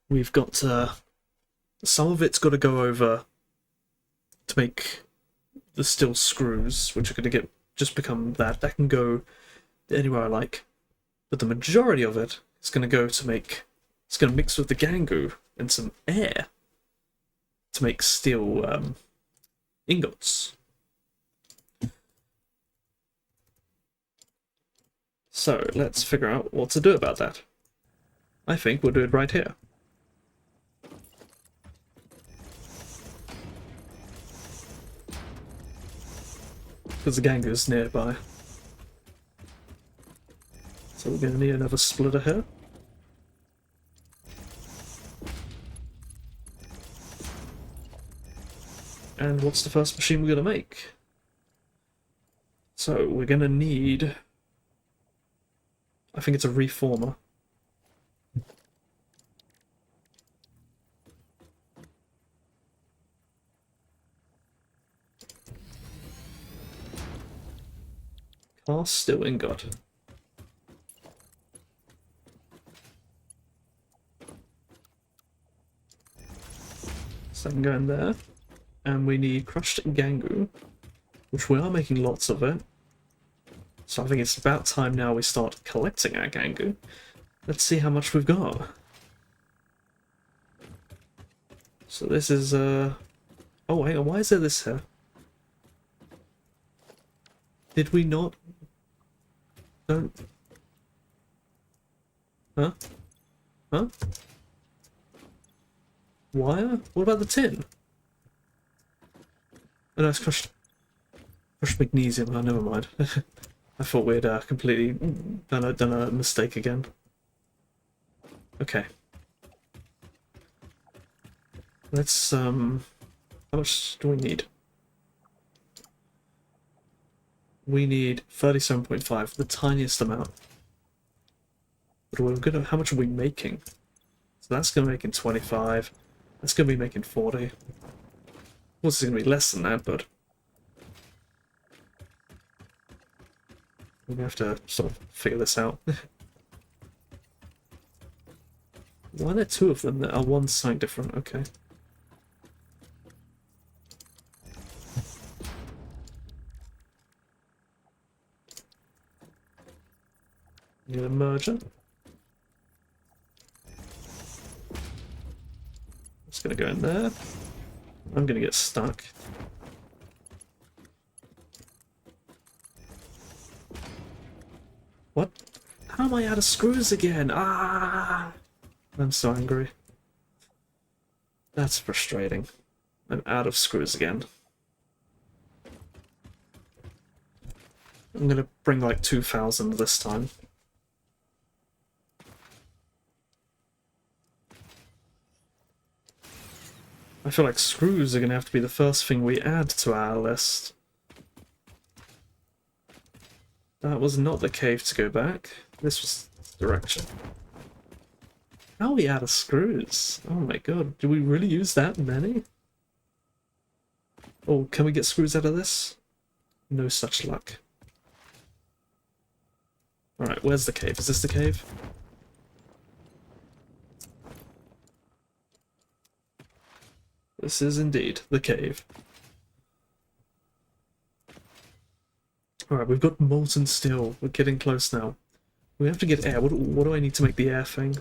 We've got some of it's got to go over to make the steel screws, which are going to just become that. That can go anywhere I like, but the majority of it is going to go to make. It's going to mix with the gangu and some air to make steel ingots. So let's figure out what to do about that. I think we'll do it right here. Because the gangu's nearby. So we're going to need another splitter here. And what's the first machine we're going to make? So we're going to need... I think it's a reformer. Cast steel ingot. So I can go in there. And we need crushed gangu, which we are making lots of it. So I think it's about time now we start collecting our gangu. Let's see how much we've got. So this is oh hang on, why is there this here? Did we not? Don't. Huh? Huh? Wire? What about the tin? Oh no, it's crushed magnesium. Oh, never mind. I thought we'd completely done a mistake again. Okay. Let's how much do we need? We need 37.5, the tiniest amount. But we're gonna, how much are we making? So that's gonna be making 25. That's gonna be making 40. Of course, it's gonna be less than that, but we're gonna have to sort of figure this out. Why are there two of them that are one side different? Okay. Need a merger. It's gonna go in there. I'm gonna get stuck. What? How am I out of screws again? Ah! I'm so angry. That's frustrating. I'm out of screws again. I'm gonna bring like 2,000 this time. I feel like screws are gonna have to be the first thing we add to our list. That was not the cave to go back. This was the direction. How are we out of screws? Oh my god, do we really use that many? Oh, can we get screws out of this? No such luck. Alright, where's the cave? Is this the cave? This is indeed the cave. Alright, we've got molten steel. We're getting close now. We have to get air. What do I need to make the air thing?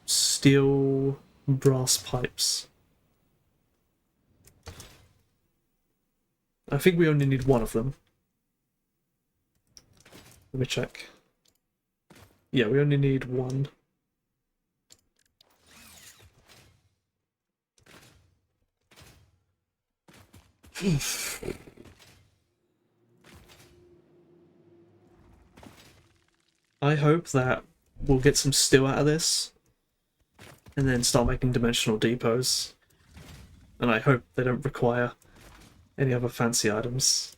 Steel brass pipes. I think we only need one of them. Let me check. Yeah, we only need one. I hope that we'll get some steel out of this and then start making dimensional depots. And I hope they don't require any other fancy items.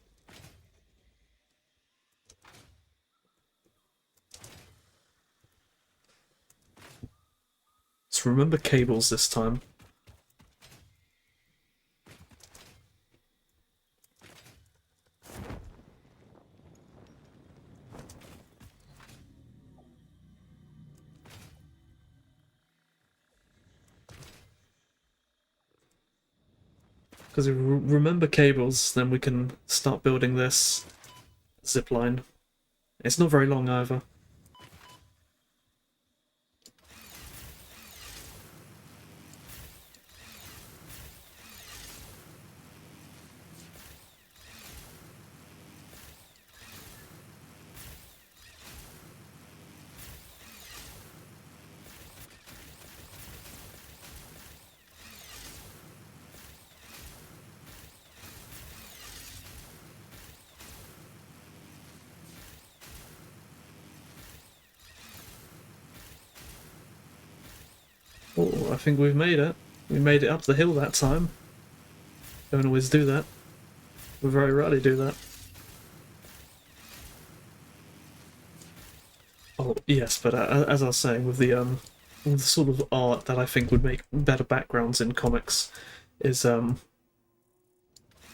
Let's remember cables this time. Because if we remember cables, then we can start building this zip line. It's not very long either. Oh, I think we've made it. We made it up the hill that time. Don't always do that. We very rarely do that. Oh, yes, but as I was saying, with the sort of art that I think would make better backgrounds in comics, is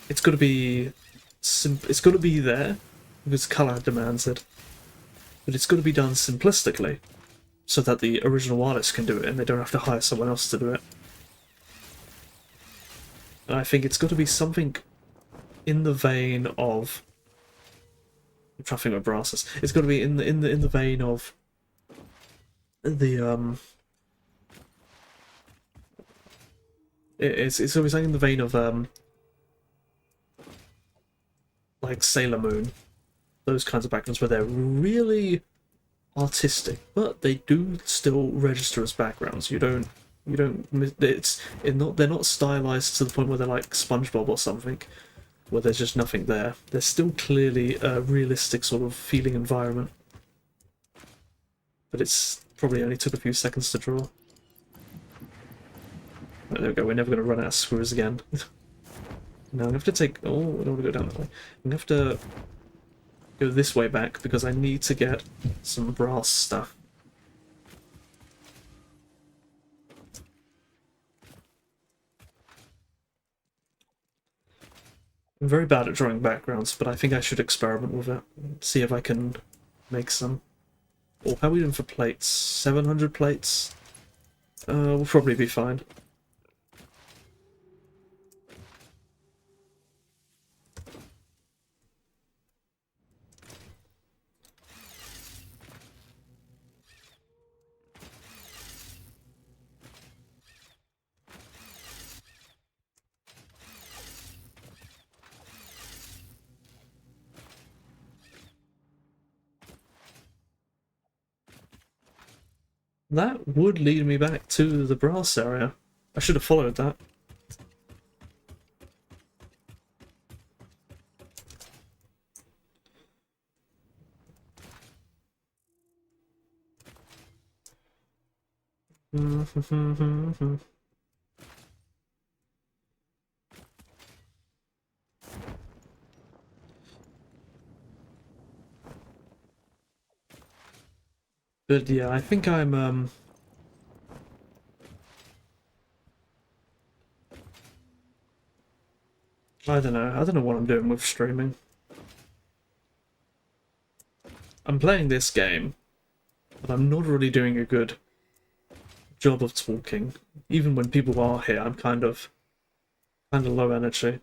it's got to be it's got to be there because color demands it, but it's got to be done simplistically, so that the original artist can do it and they don't have to hire someone else to do it. And I think it's got to be something in the vein of. I'm trying to think of brasses. It's got to be in the vein of the It's always like in the vein of like Sailor Moon, those kinds of backgrounds where they're really artistic, but they do still register as backgrounds. They're not stylized to the point where they're like SpongeBob or something, where there's just nothing there. They're still clearly a realistic sort of feeling environment, but it's probably only took a few seconds to draw. Right, there we go. We're never going to run out of screws again. Now I'm going to have to take... Oh, I don't want to go down that way. I'm going to have to go this way back because I need to get some brass stuff. I'm very bad at drawing backgrounds, but I think I should experiment with it. See if I can make some. Oh, how are we doing for plates? 700 plates? We'll probably be fine. That would lead me back to the brass area. I should have followed that. But yeah, I think I'm I don't know. I don't know what I'm doing with streaming. I'm playing this game, but I'm not really doing a good job of talking. Even when people are here, I'm kind of low energy.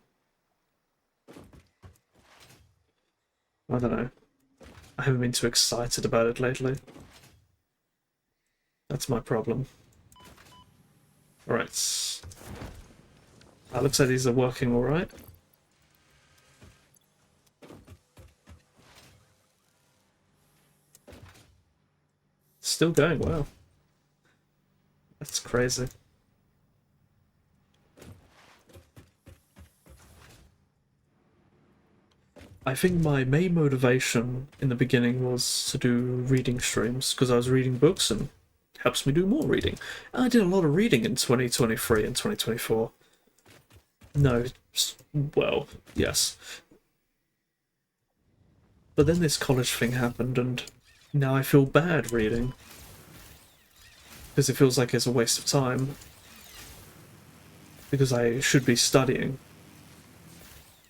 I don't know. I haven't been too excited about it lately. That's my problem. Alright. Looks like these are working alright. Still going well. That's crazy. I think my main motivation in the beginning was to do reading streams, because I was reading books and it helps me do more reading. And I did a lot of reading in 2023 and 2024. No, well, yes. But then this college thing happened and now I feel bad reading. Because it feels like it's a waste of time. Because I should be studying.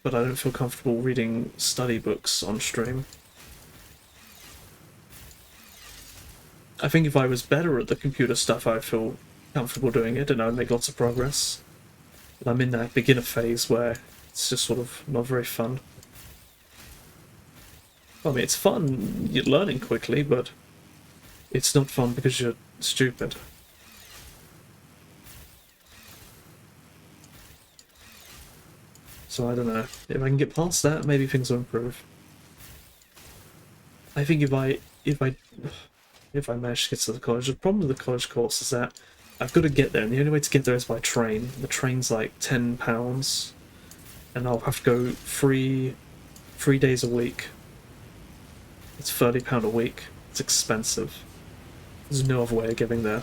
But I don't feel comfortable reading study books on stream. I think if I was better at the computer stuff, I'd feel comfortable doing it and I'd make lots of progress. But I'm in that beginner phase where it's just sort of not very fun. I mean, it's fun, you're learning quickly, but it's not fun because you're stupid. So I don't know. If I can get past that, maybe things will improve. I think if I manage to get to the college, the problem with the college course is that I've got to get there, and the only way to get there is by train. The train's like £10, and I'll have to go three days a week. It's £30 a week. It's expensive. There's no other way of getting there.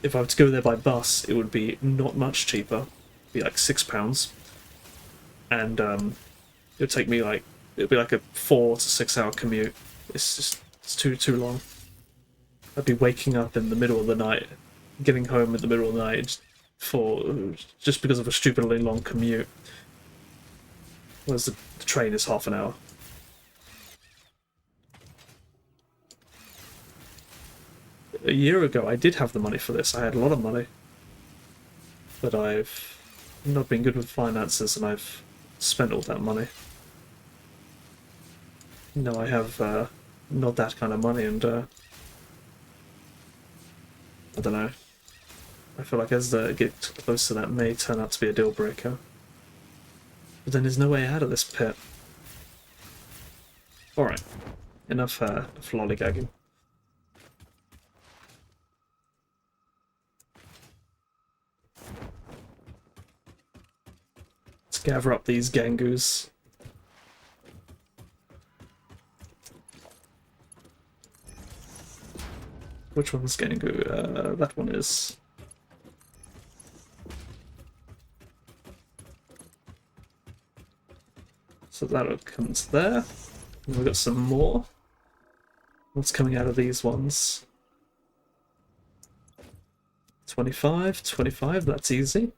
If I were to go there by bus, it would be not much cheaper. It'd be like £6, and it would take me like it'd be like a 4 to 6 hour commute. It's too long. I'd be waking up in the middle of the night, getting home in the middle of the night just because of a stupidly long commute. Whereas the train is half an hour. A year ago, I did have the money for this. I had a lot of money. But I've not been good with finances, and I've spent all that money. No, I have not that kind of money, and I don't know. I feel like as I get closer, that may turn out to be a deal breaker. But then there's no way out of this pit. Alright. Enough lollygagging. Let's gather up these gangoos. Which one's gangu? That one is. So that'll come to there. And we've got some more. What's coming out of these ones? 25, 25, that's easy.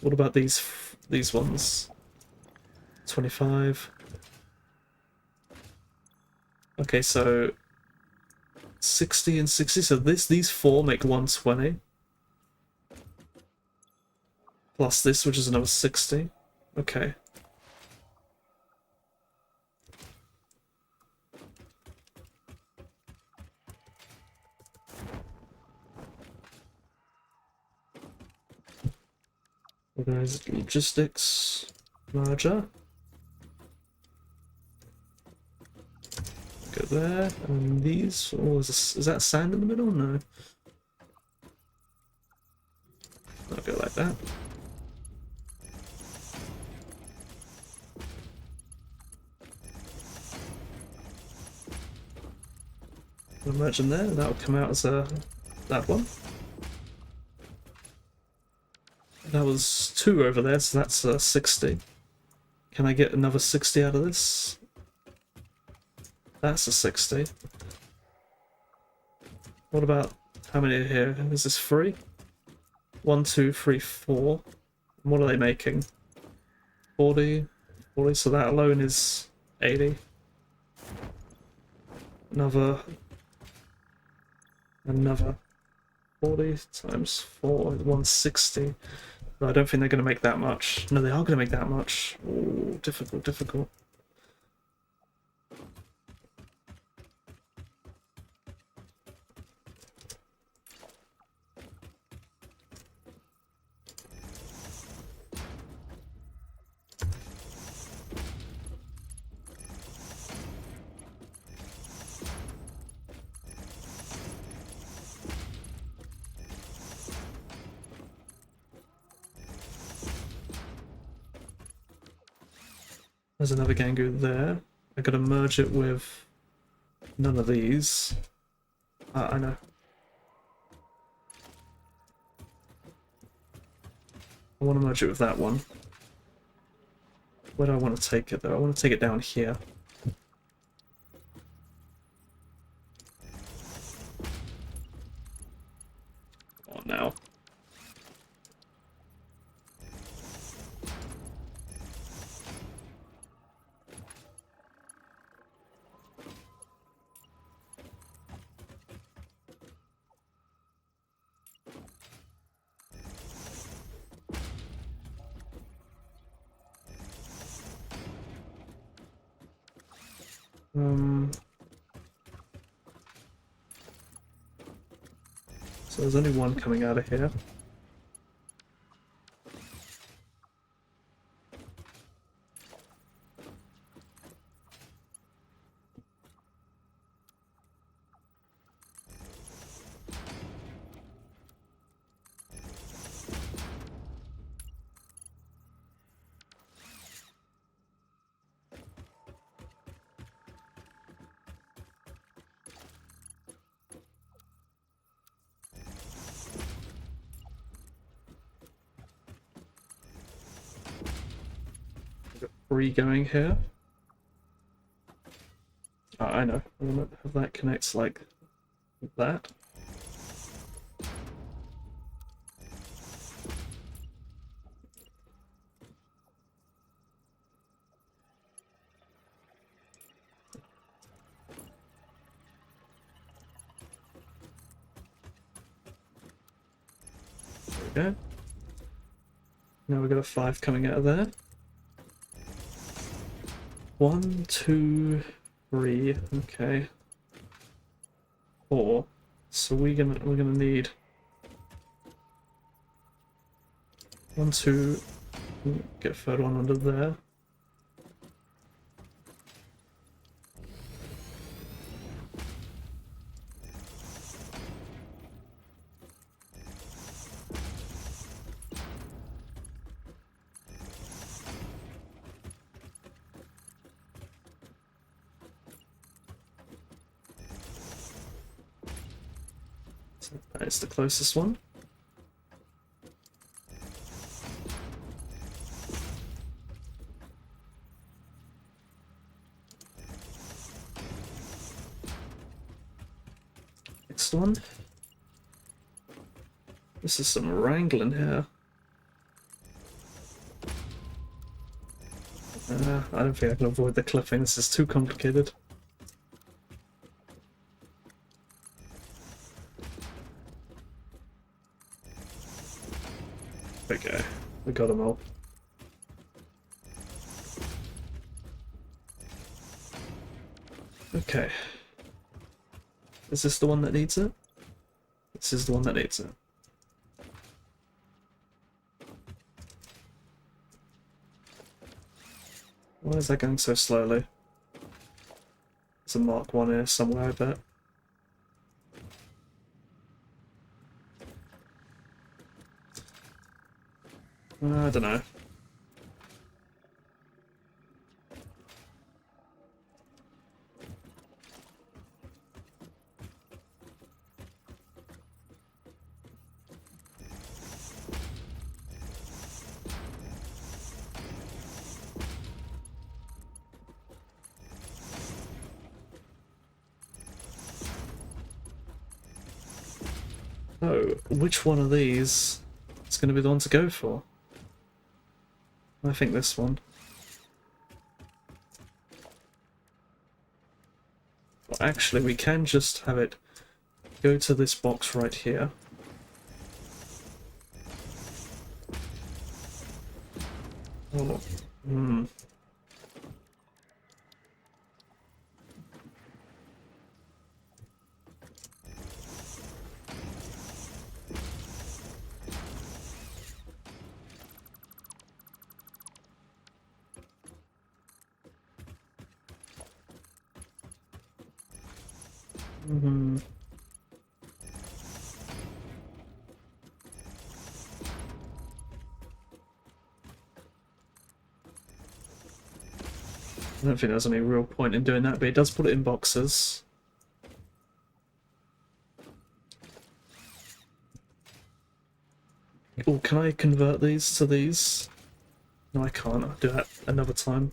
What about these ones? 25. Okay, so 60 and 60, so these four make 120. Plus this, which is another 60. Okay. Organized logistics merger. Go there, and these. Oh, is that sand in the middle? No. I'll go like that. Imagine there, that would come out as that one. That was 2 over there, so that's 60. Can I get another 60 out of this? That's a 60. What about how many are here? Is this 3? 1, 2, 3, 4. What are they making? 40, 40. So that alone is 80. Another 40 times 4 is 160. No, I don't think they're going to make that much. No, they are going to make that much. Ooh, difficult, difficult. There's another Gangu there. I gotta merge it with none of these. I know. I want to merge it with that one. Where do I want to take it though? I want to take it down here. Come on now. So there's only one coming out of here. Three going here. Oh, I know. I want to have that connects like that. There we go. Now we've got a 5 coming out of there. 1, 2, 3. Okay. 4. So we're gonna need 1, 2. Get a third one under there. So that is the closest one. Next one. This is some wrangling here. I don't think I can avoid the clipping. This is too complicated. Okay, we got them all. Okay. Is this the one that needs it? This is the one that needs it. Why is that going so slowly? Is to mark one here somewhere, I bet. I don't know. Oh, which one of these is going to be the one to go for? I think this one. Well, actually, we can just have it go to this box right here. Oh, I don't think there's any real point in doing that, but it does put it in boxes. Oh, can I convert these to these? No, I can't. I'll do that another time.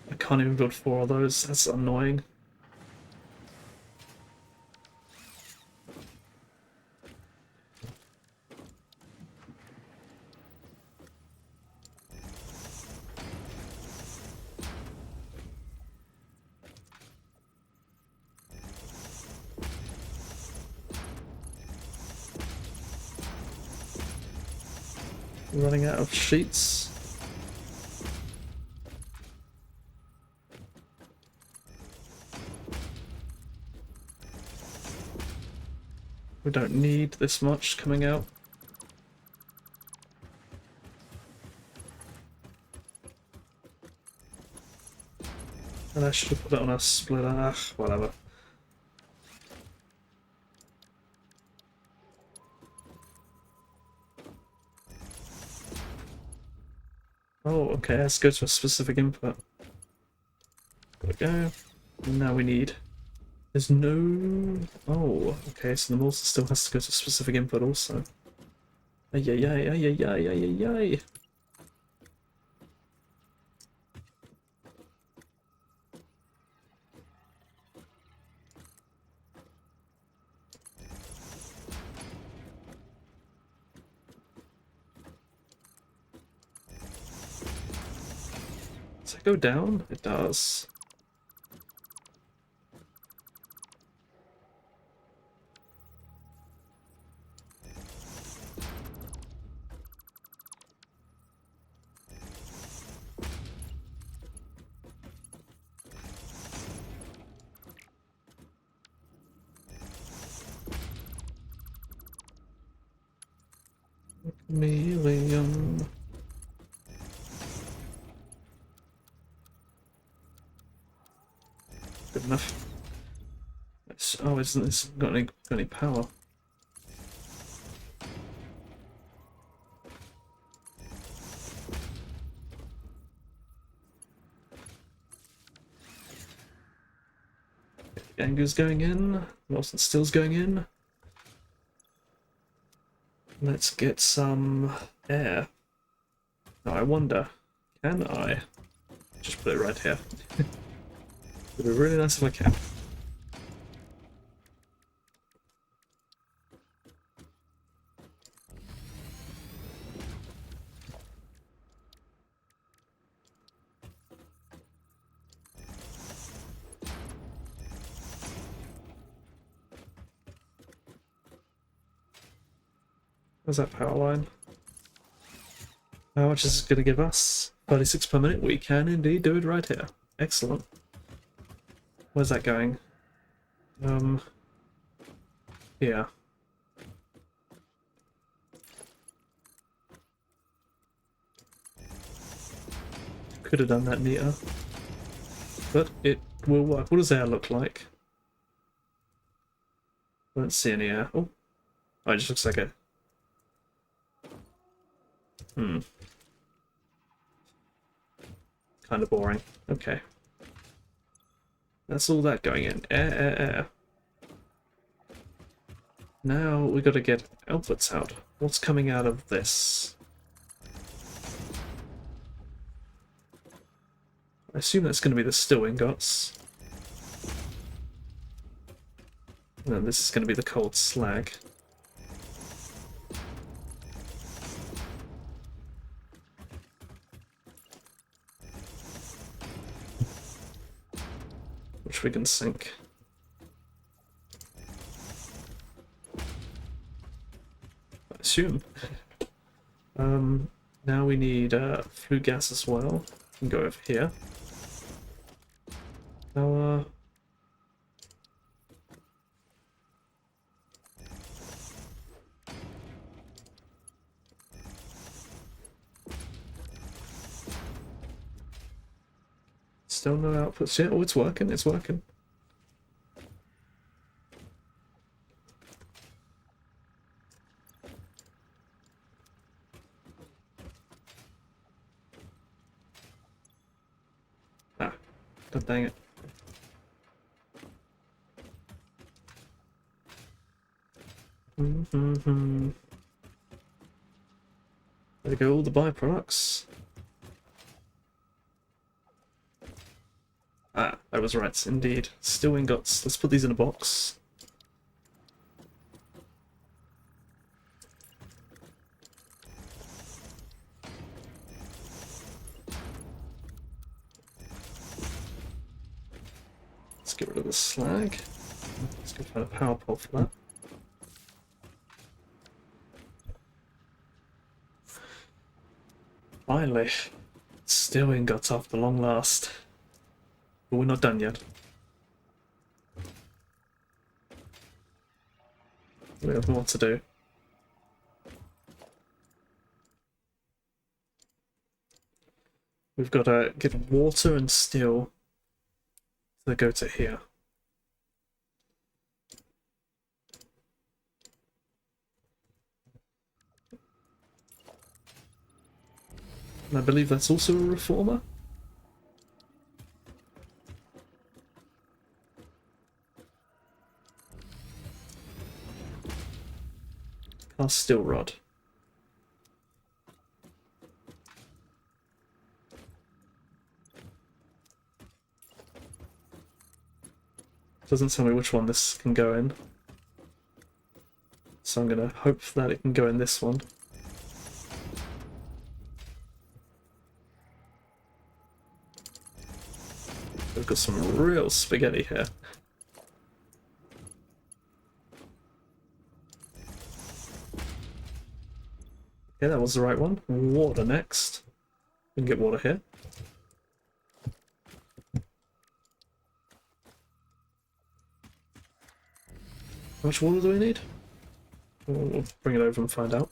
I can't even build 4 of those. That's annoying. Running out of sheets. We don't need this much coming out. And I should have put it on a splitter. Ah, whatever. Oh, okay, let's go to a specific input. There we go. Now we need... There's no... Oh, okay, so the mortar still has to go to a specific input also. Ay ay ay ay ay ay ay ay. Does it go down? It does. Million. Good enough. Oh, isn't this got any power? Anger's going in. Wilson Still's going in. Let's get some air. Now I wonder, can I just put it right here? It'd be really nice if I can. Where's that power line? How much is this going to give us? 36 per minute? We can indeed do it right here. Excellent. Where's that going? Yeah. Could have done that neater. But it will work. What does air look like? I don't see any air. Oh, it just looks like a... Kind of boring. Okay. That's all that going in. Air, air, air. Now we got to get outputs out. What's coming out of this? I assume that's going to be the still ingots. And then this is going to be the cold slag. Which we can sink. I assume. Now we need flue gas as well. We can go over here. Now, still no outputs yet. Oh, it's working, it's working. Ah, god dang it. There go all the byproducts. Ah, I was right, indeed. Still ingots. Let's put these in a box. Let's get rid of the slag. Let's go find a power pod for that. Finally, still ingots after long last. But we're not done yet. We have more to do. We've got to get water and steel to go to here. And I believe that's also a reformer. Cast steel rod. Doesn't tell me which one this can go in. So I'm gonna hope that it can go in this one. We've got some real spaghetti here. Yeah, that was the right one. Water next. We can get water here. How much water do we need? We'll bring it over and find out.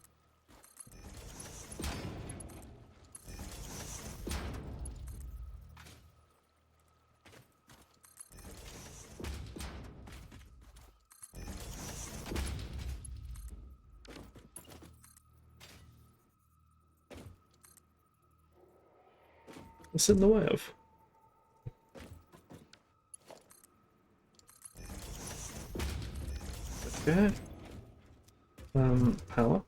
What's it in the way of? Okay. Power.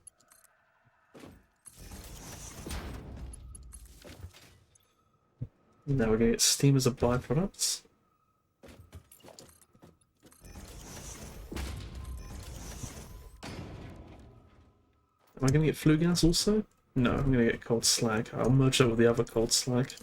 Now we're gonna get steam as a byproduct. Am I gonna get flue gas also? No, I'm gonna get cold slag. I'll merge that with the other cold slag.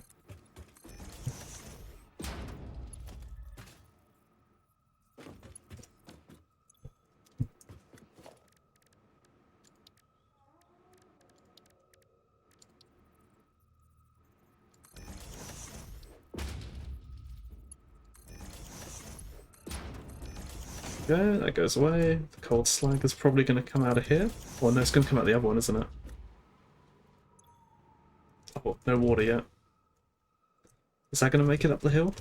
Okay, that goes away. The cold slag is probably going to come out of here. Well, no, it's going to come out the other one, isn't it? Oh, no water yet. Is that going to make it up the hill?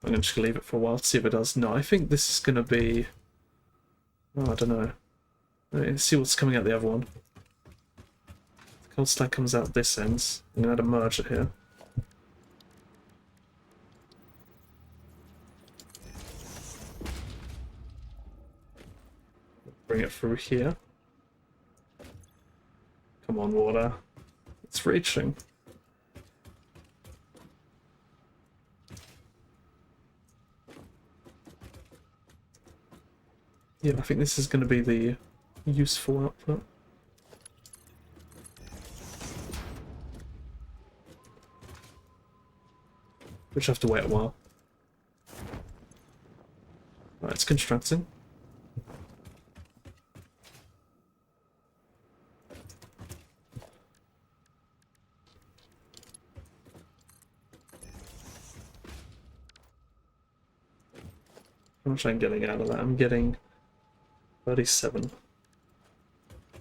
I'm going to just leave it for a while to see if it does. No, I think this is going to be... Oh, I don't know. Let's see what's coming out the other one. The cold slag comes out this end. I'm going to add a merger here. Bring it through here. Come on, water. It's reaching. Yeah, I think this is going to be the useful output. We just have to wait a while. Right, it's constructing. How much am I getting out of that? I'm getting 37. How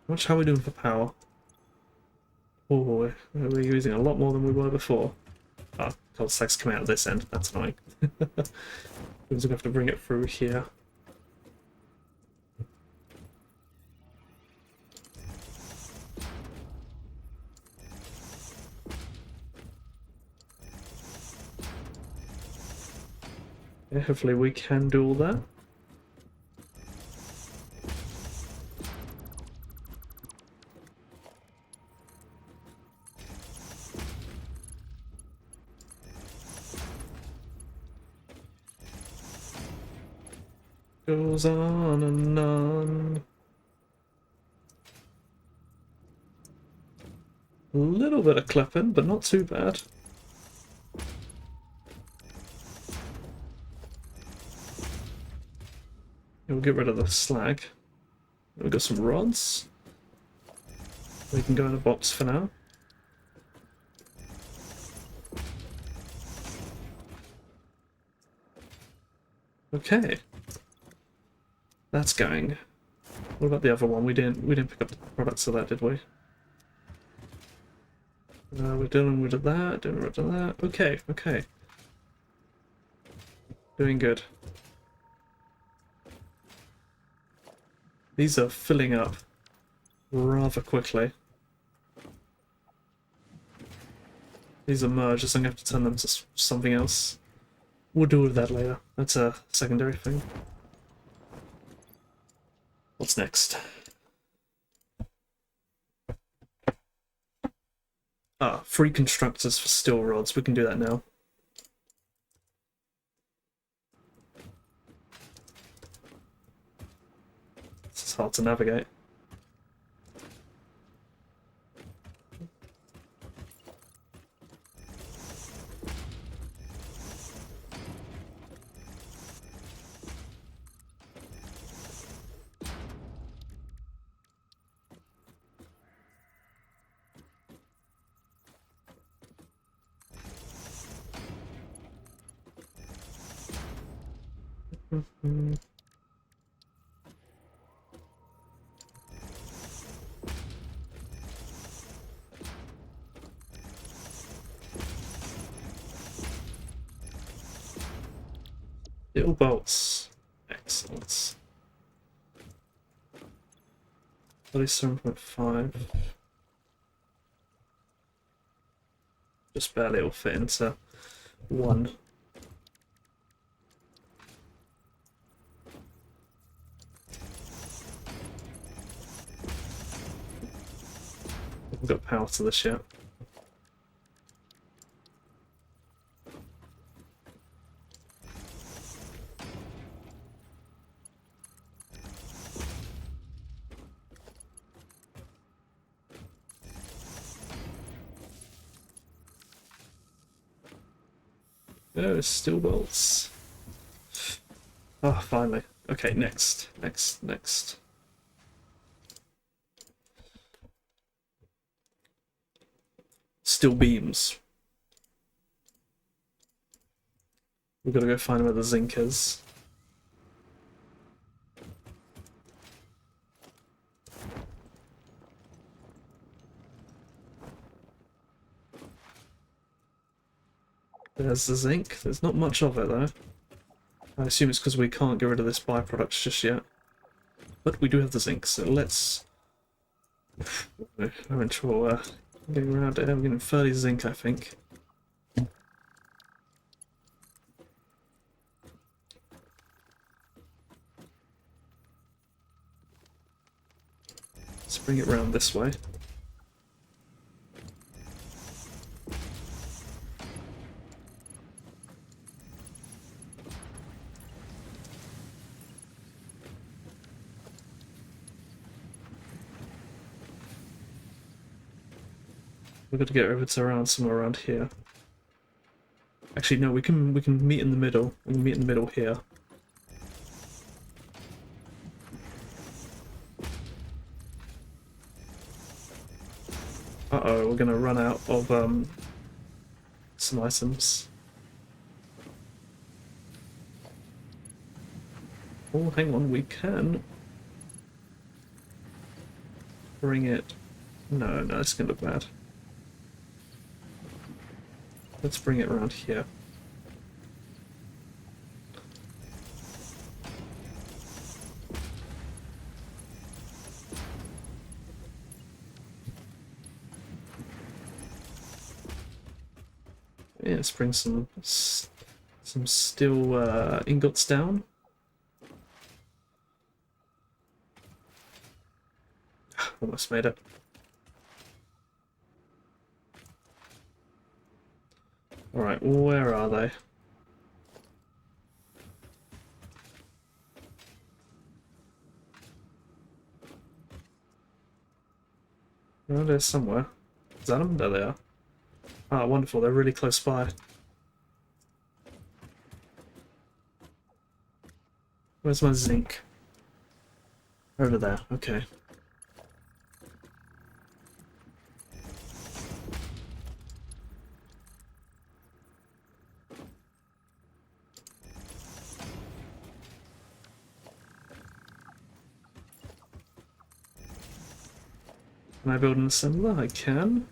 much are we doing for power? Oh, we're using a lot more than we were before. Ah, cold slag's coming out of this end. That's annoying. We're just gonna have to bring it through here. Yeah, hopefully we can do all that. Goes on and on. A little bit of clipping, but not too bad. We'll get rid of the slag. We've got some rods. We can go in a box for now. Okay. That's going. What about the other one? We didn't pick up the products of that, did we? We're doing rid of that, doing rid of that. Okay, okay. Doing good. These are filling up rather quickly. These are mergers, I'm going to have to turn them to something else. We'll deal with that later. That's a secondary thing. What's next? Ah, free constructors for steel rods. We can do that now. It's hard to navigate. Steel bolts. Excellent. 37.5. Just barely will fit into one. We've got power to this yet. Oh, steel bolts. Oh, finally. Okay, next. Steel beams. We've got to go find where the zinc is. There's the zinc. There's not much of it though. I assume it's because we can't get rid of this byproduct just yet. But we do have the zinc, so let's... I'm in trouble getting around it. I'm getting 30 zinc, I think. Let's bring it round this way. We've got to get rivets around somewhere around here. Actually, no, we can meet in the middle. We can meet in the middle here. Uh-oh, we're gonna run out of some items. Oh, hang on, we can bring it. No, it's gonna look bad. Let's bring it around here. Yeah, let's bring some steel ingots down. Almost made it. Alright, where are they? Oh, they're somewhere. Is that them? There they are. Ah, wonderful, they're really close by. Where's my zinc? Over there, okay. Can I build an assembler? I can.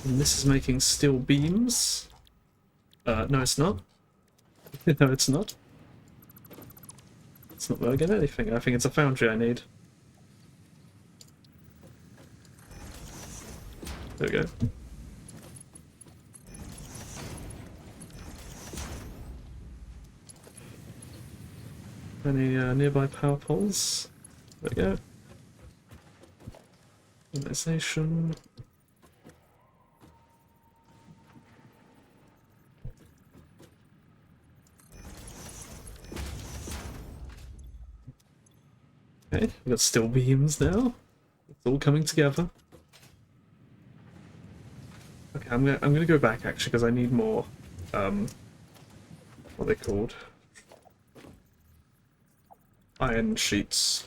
And this is making steel beams. No it's not. No it's not. It's not where I get anything. I think it's a foundry I need. There we go. Any nearby power poles? There we go. Organization. Okay, we've got steel beams now. It's all coming together. Okay, I'm gonna go back actually because I need more. What are they called? Iron sheets.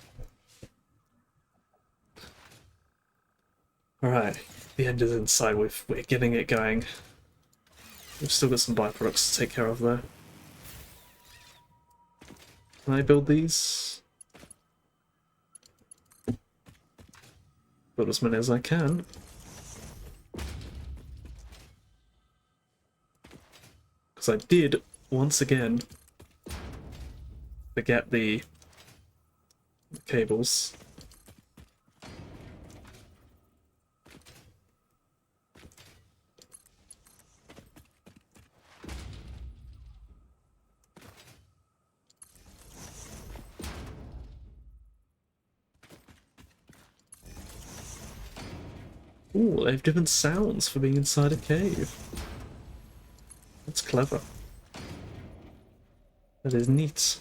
Alright, the end is in sight. We're getting it going. We've still got some byproducts to take care of though. Can I build these? Build as many as I can. Because I did, once again, forget the cables. Ooh, they have different sounds for being inside a cave. That's clever. That is neat.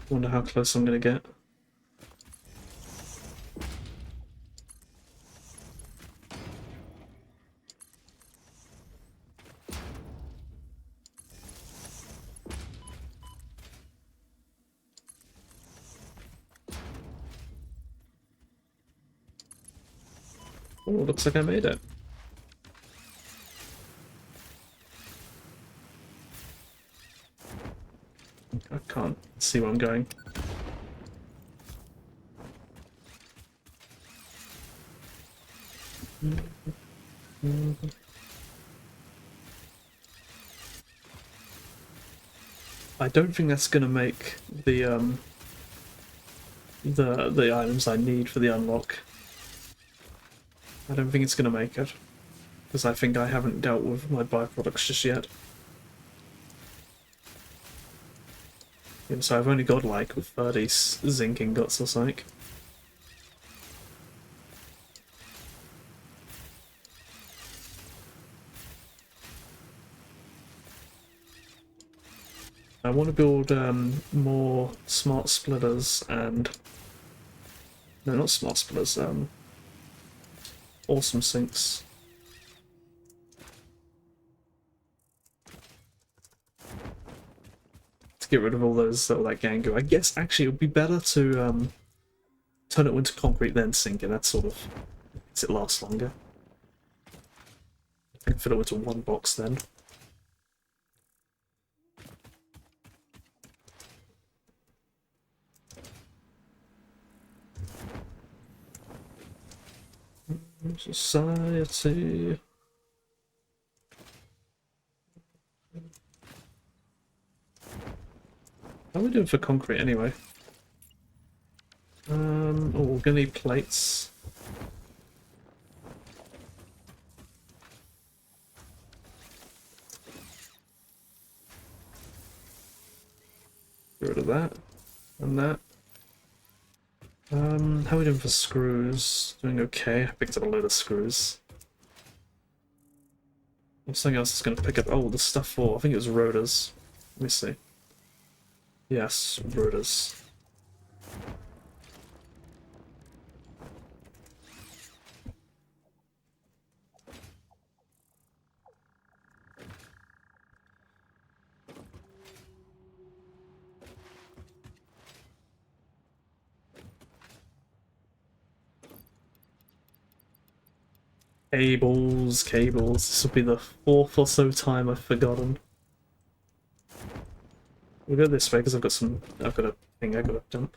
Wonder how close I'm gonna get. Oh, looks like I made it. I can't see where I'm going. I don't think that's gonna make the items I need for the unlock. I don't think it's gonna make it, because I think I haven't dealt with my byproducts just yet. And so I've only got like 30 zinc ingots or something. I want to build more smart splitters and... No, not smart splitters, awesome sinks. To get rid of all those, all that gangu. I guess actually it would be better to turn it into concrete then sink it. That sort of makes it last longer. I can fit it into one box then. Society. How are we doing for concrete anyway? Oh, we're gonna need plates. Get rid of that and that. How are we doing for screws? Doing okay. I picked up a load of screws. Something else is going to pick up. Oh, the stuff for, I think it was rotors. Let me see. Yes, rotors. Cables, cables. This will be the 4th or so time I've forgotten. We'll go this way because I've got a thing I've got to dump.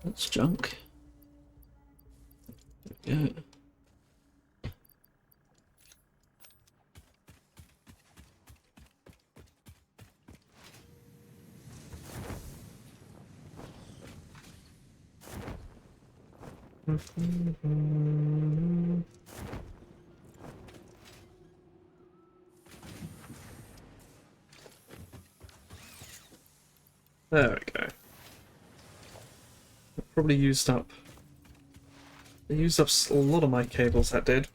That's junk. Yeah. There we go. Probably used up. They used up a lot of my cables, that did.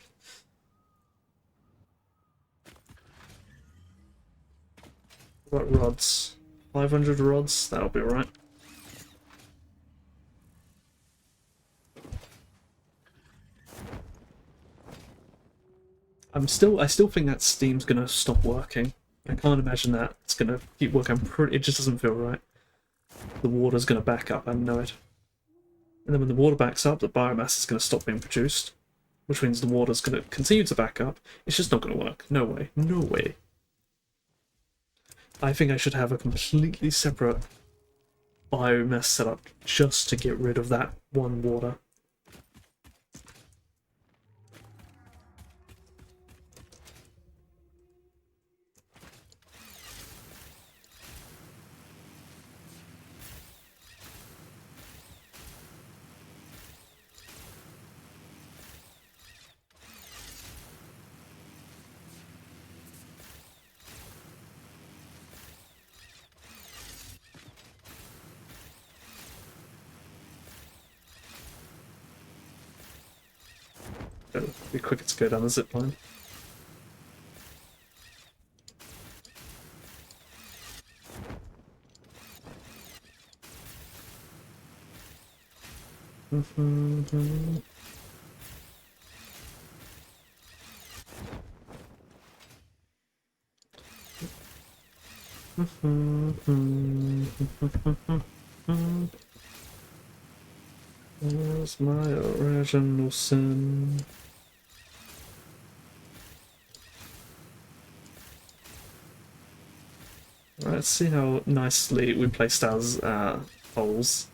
What about rods? 500 rods? That'll be right. I still think that steam's gonna stop working. I can't imagine that it's gonna keep working. It just doesn't feel right. The water's gonna back up, I know it. And then when the water backs up, the biomass is gonna stop being produced, which means the water's gonna continue to back up. It's just not gonna work. No way. No way. I think I should have a completely separate biomass setup just to get rid of that one water. It'll be quicker to go down the zip line. Where's my original sin? Right, let's see how nicely we placed our holes.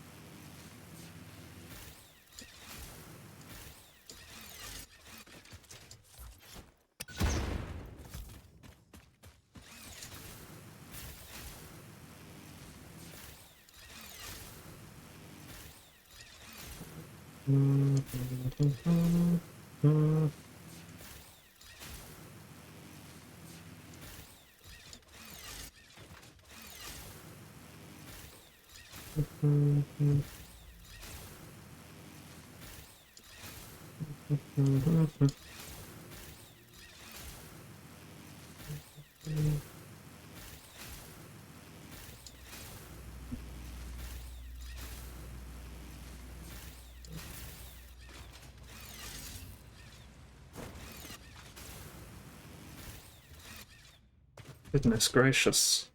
Goodness gracious.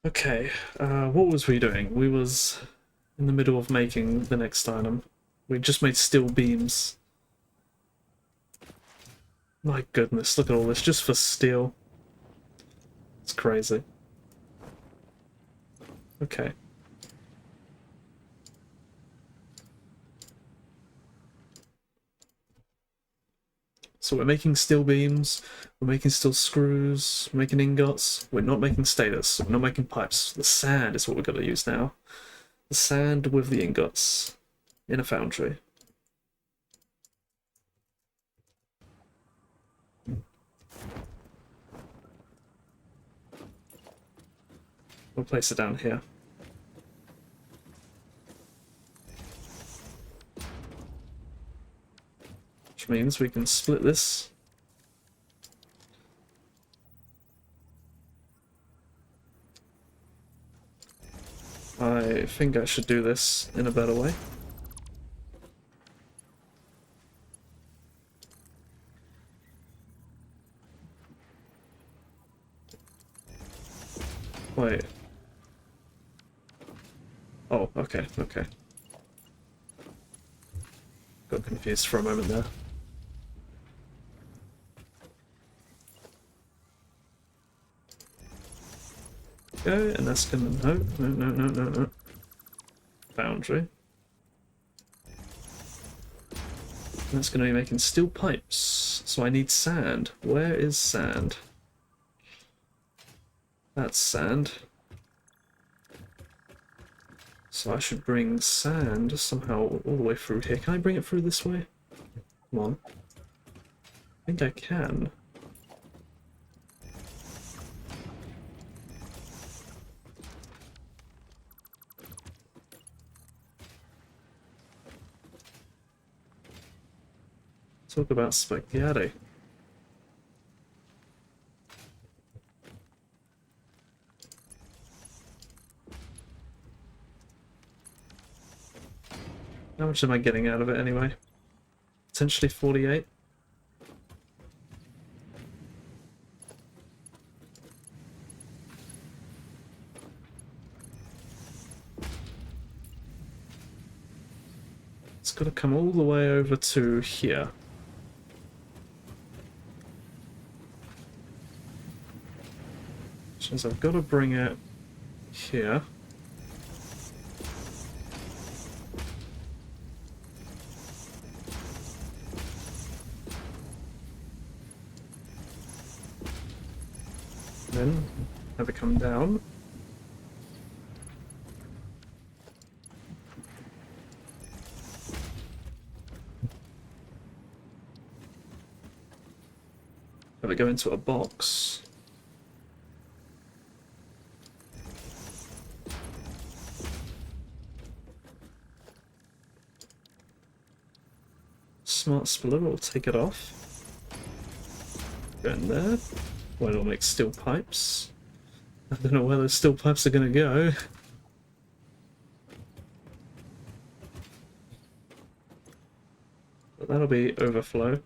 Okay, what was we doing? We was in the middle of making the next item. We just made steel beams. My goodness, look at all this just for steel. It's crazy. Okay. So we're making steel beams, we're making steel screws, we're making ingots, we're not making status, we're not making pipes. The sand is what we're going to use now. The sand with the ingots in a foundry. We'll place it down here. Which means we can split this. I think I should do this in a better way. Wait. Oh, okay, okay. Got confused for a moment there. Okay, and that's gonna... No. Foundry. That's gonna be making steel pipes. So I need sand. Where is sand? That's sand. So I should bring sand somehow all the way through here. Can I bring it through this way? Come on. I think I can. Talk about spaghetti. How much am I getting out of it anyway? Potentially 48? It's got to come all the way over to here. Which means I've got to bring it here. Then have it come down. Have it go into a box. smart splitter, we'll take it off. Go in there. Why not make steel pipes? I don't know where those steel pipes are going to go. But that'll be overflow.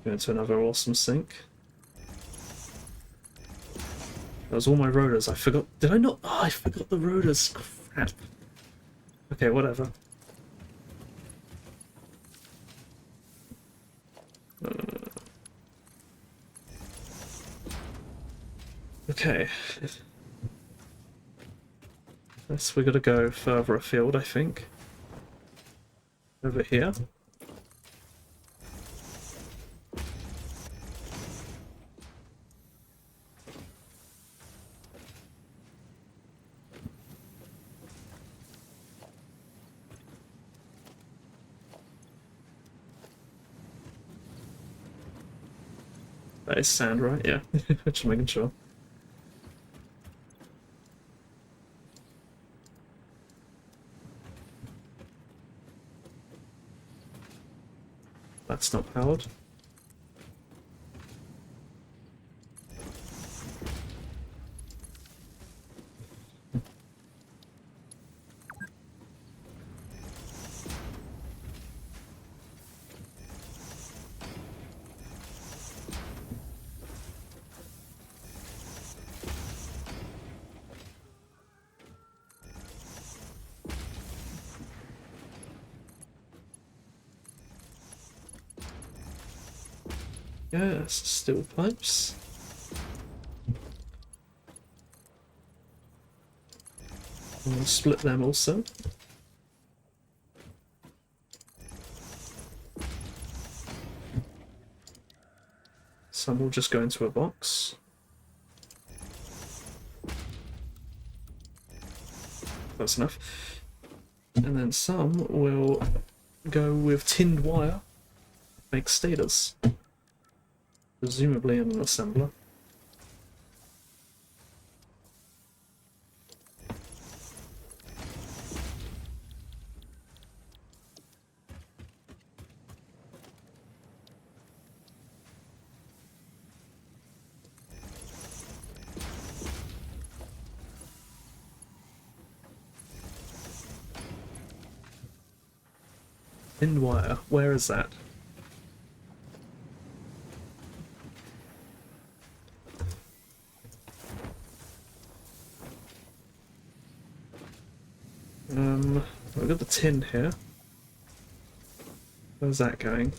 Go into another awesome sink. That was all my rotors. I forgot. Did I not? Oh, I forgot the rotors. Crap. Okay, whatever. Okay. Yes, we gotta go further afield, I think. Over here. That is sand, right? Yeah. Just making sure. That's not powered. Yes, steel pipes. We'll split them also. Some will just go into a box. That's enough. And then some will go with tinned wire, make stators. Presumably in an assembler. Tinned wire, where is that? We've got the tin here. Where's that going?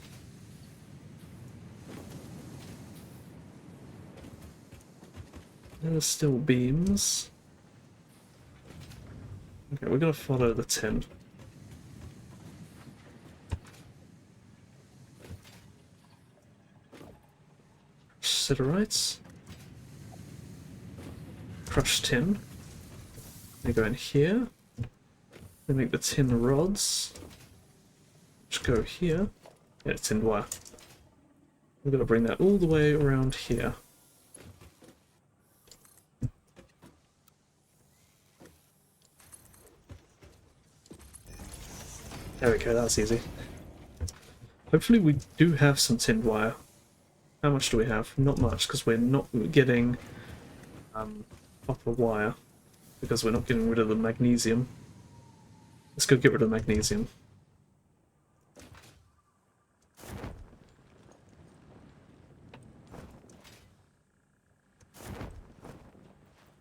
There's still beams. Okay, we're gonna follow the tin. Siderites. Crushed tin. They go in here. They make the tin rods, which go here. Yeah, tinned wire. We're gonna bring that all the way around here. There we go, that's easy. Hopefully we do have some tinned wire. How much do we have? Not much, because we're not getting copper wire, because we're not getting rid of the magnesium. Let's go get rid of the magnesium.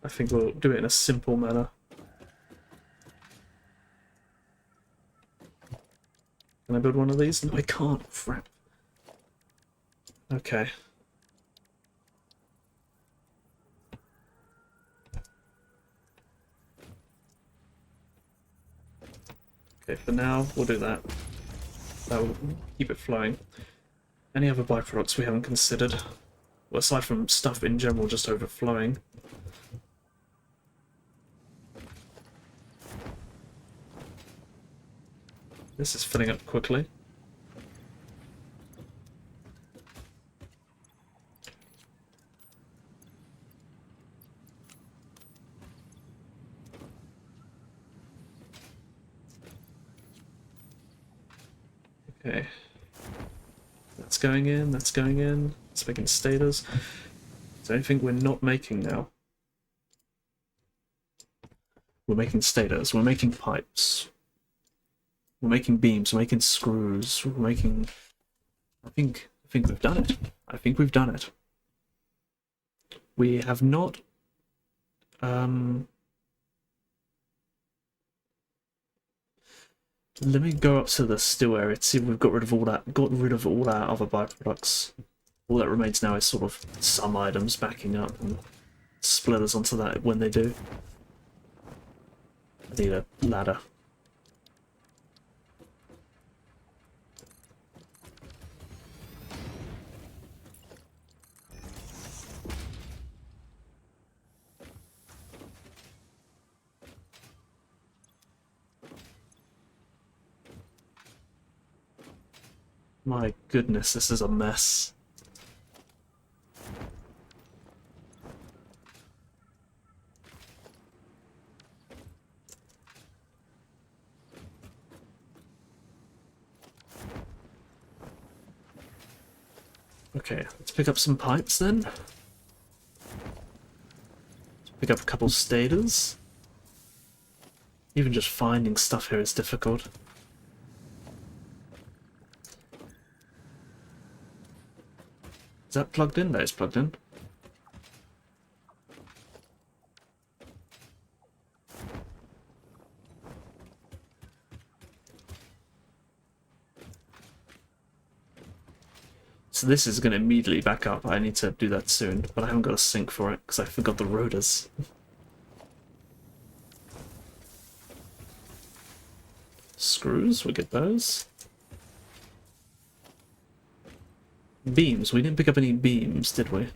I think we'll do it in a simple manner. Can I build one of these? No, I can't. Crap. Okay. Okay, for now, we'll do that. That will keep it flowing. Any other byproducts we haven't considered? Well, aside from stuff in general just overflowing. This is filling up quickly. That's going in, that's going in. It's making stators. Is there anything we're not making now? We're making stators, we're making pipes. We're making beams, we're making screws, we're making... I think we've done it. I think we've done it. We have not... Let me go up to the steel area to see if we've got rid of all that, our other byproducts. All that remains now is sort of some items backing up and splitters onto that when they do. I need a ladder. My goodness, this is a mess. Okay, let's pick up some pipes then. Let's pick up a couple stators. Even just finding stuff here is difficult. Is that plugged in? No, it's plugged in. So this is going to immediately back up. I need to do that soon, but I haven't got a sink for it because I forgot the rotors. Screws, we get those. Beams, we didn't pick up any beams, did we?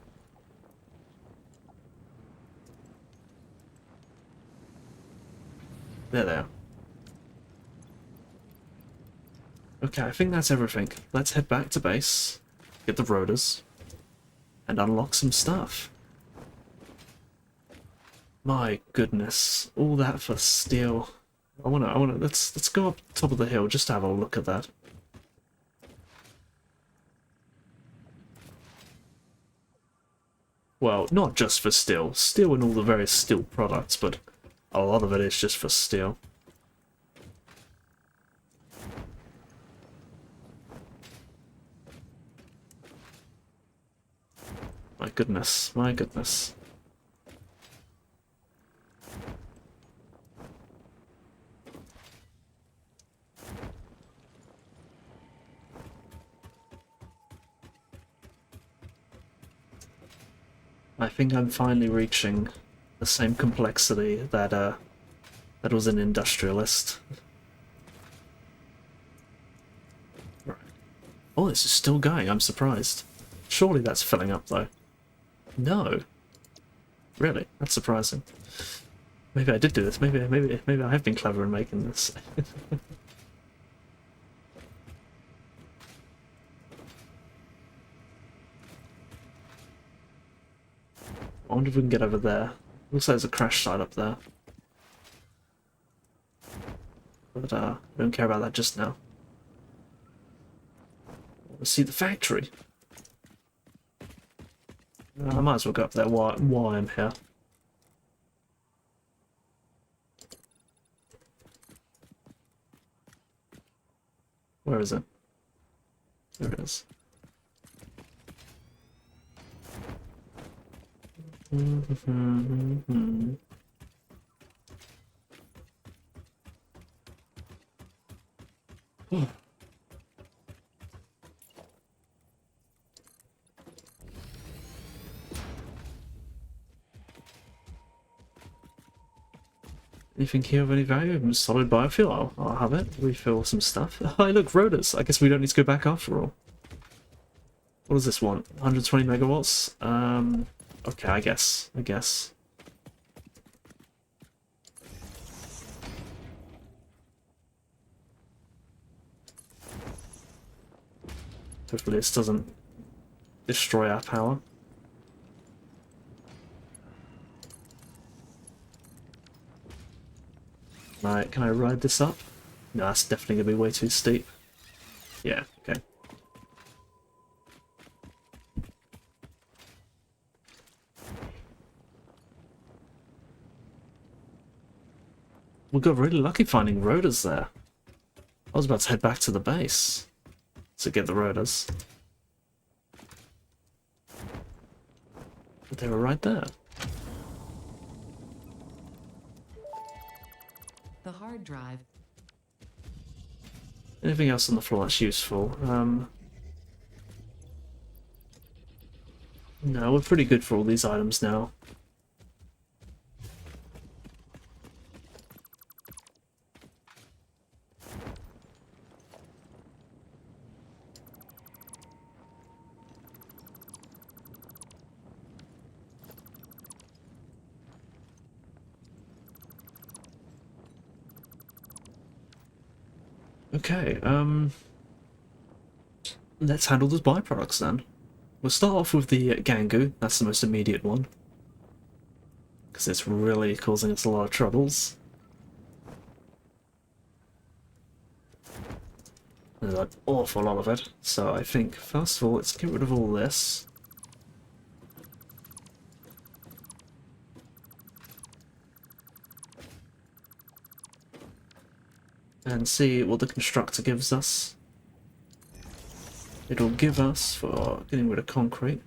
There they are. Okay, I think that's everything. Let's head back to base, get the rotors, and unlock some stuff. My goodness, all that for steel. Let's go up top of the hill just to have a look at that. Well, not just for steel. Steel and all the various steel products, but a lot of it is just for steel. My goodness, my goodness. I think I'm finally reaching the same complexity that that was an industrialist. Right. Oh, this is still going. I'm surprised. Surely that's filling up though. No. Really? That's surprising. Maybe I did do this. Maybe I have been clever in making this. I wonder if we can get over there. Looks like there's a crash site up there. But I don't care about that just now. I want to see the factory. I might as well go up there while I'm here. Where is it? There it is. Anything here of any value? Solid biofuel. I'll have it. Refill some stuff. Oh, look, rotors. I guess we don't need to go back after all. What does this want? 120 megawatts? Okay, I guess. Hopefully this doesn't destroy our power. Right, can I ride this up? No, that's definitely going to be way too steep. Yeah, okay. We got really lucky finding rotors there. I was about to head back to the base to get the rotors. But they were right there. The hard drive. Anything else on the floor that's useful? No, we're pretty good for all these items now. Okay, let's handle those byproducts then. We'll start off with the Gangu, that's the most immediate one. Because it's really causing us a lot of troubles. There's an awful lot of it, so I think, first of all, let's get rid of all this. And see what the constructor gives us. It'll give us, for getting rid of concrete,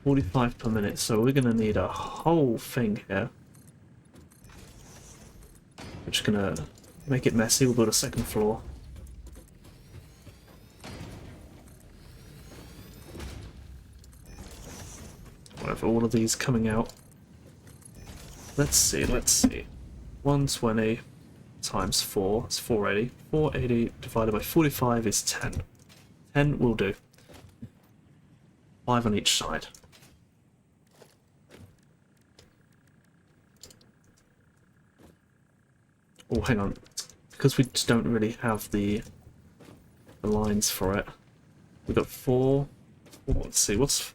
45 per minute, so we're going to need a whole thing here. We're just going to make it messy, we'll build a second floor. Whatever, all of these coming out. Let's see. 120 times 4 is 480. 480 divided by 45 is 10. 10 will do. 5 on each side. Oh, hang on. Because we just don't really have the lines for it. We've got 4. Let's see, what's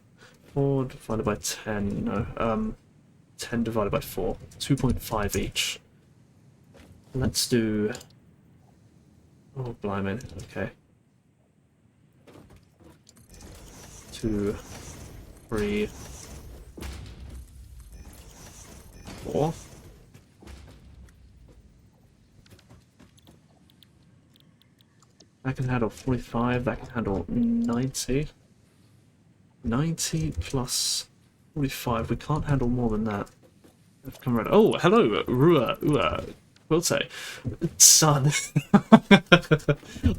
4 divided by 10? No, 10 divided by 4. 2.5 each. Let's do... Oh, blimey, okay. 2, 3, 4. That can handle 45, that can handle 90. 90 plus 45, we can't handle more than that. Come right. Oh, hello, Rua, Quilty. Son.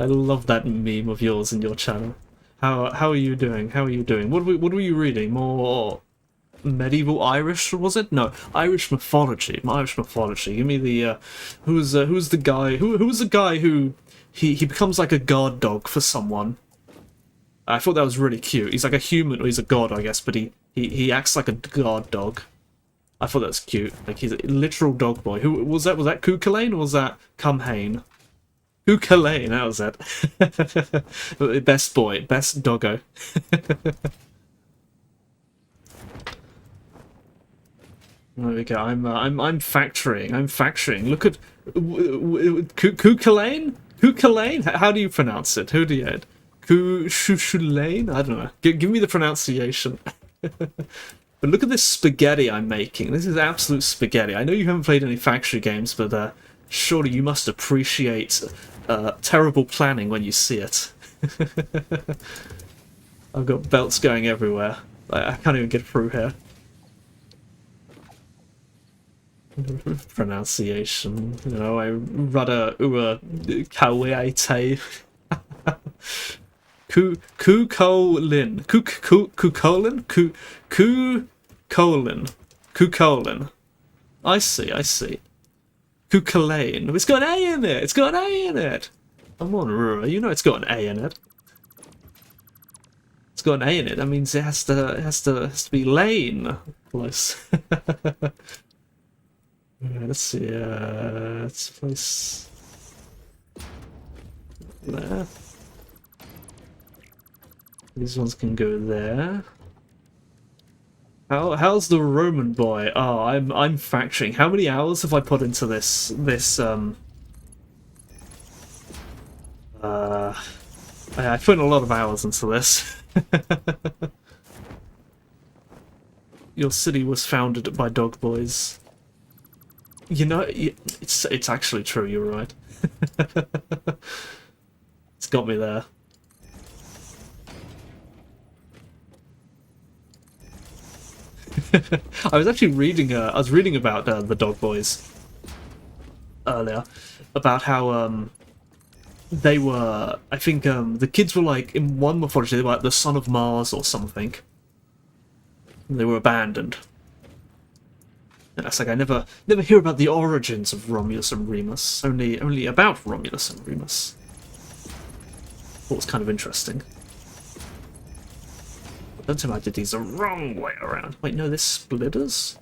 I love that meme of yours in your channel. How are you doing? How are you doing? What were you reading? More medieval Irish, was it? No, Irish mythology. Irish mythology. Give me the who's the guy who's the guy who he becomes like a guard dog for someone. I thought that was really cute. He's like a human, or he's a god, I guess, but he acts like a guard dog. I thought that was cute. Like he's a literal dog boy. Who was that? Was that Cuchulainn or was that Cumhane? Cuchulainn, that was it. Best boy, best doggo. There we go. I'm factoring. Look at Cuchulainn. Cuchulainn. How do you pronounce it? Who do you add? Cuchulainn? I don't know. Give me the pronunciation. But look at this spaghetti I'm making. This is absolute spaghetti. I know you haven't played any factory games, but surely you must appreciate terrible planning when you see it. I've got belts going everywhere. I can't even get through here. Pronunciation. You know, I rudder ua kaweite. Cuchulainn. Cuchulainn. I see. Cuchulainn. It's got an A in it. Come on, Rura. You know it's got an A in it. It's got an A in it. That means it has to be lane. Close. Let's see. Let's place there. These ones can go there. How's the Roman boy? Oh, I'm factoring. How many hours have I put into this? I put in a lot of hours into this. Your city was founded by dog boys. You know, it's actually true. You're right. It's got me there. I was actually reading. I was reading about the Dog Boys earlier, about how they were. I think the kids were like in one mythology they were like the son of Mars or something. They were abandoned. And that's like I never hear about the origins of Romulus and Remus. Only about Romulus and Remus. Thought was kind of interesting. Don't tell me I did these the wrong way around. Wait, no, there's splitters?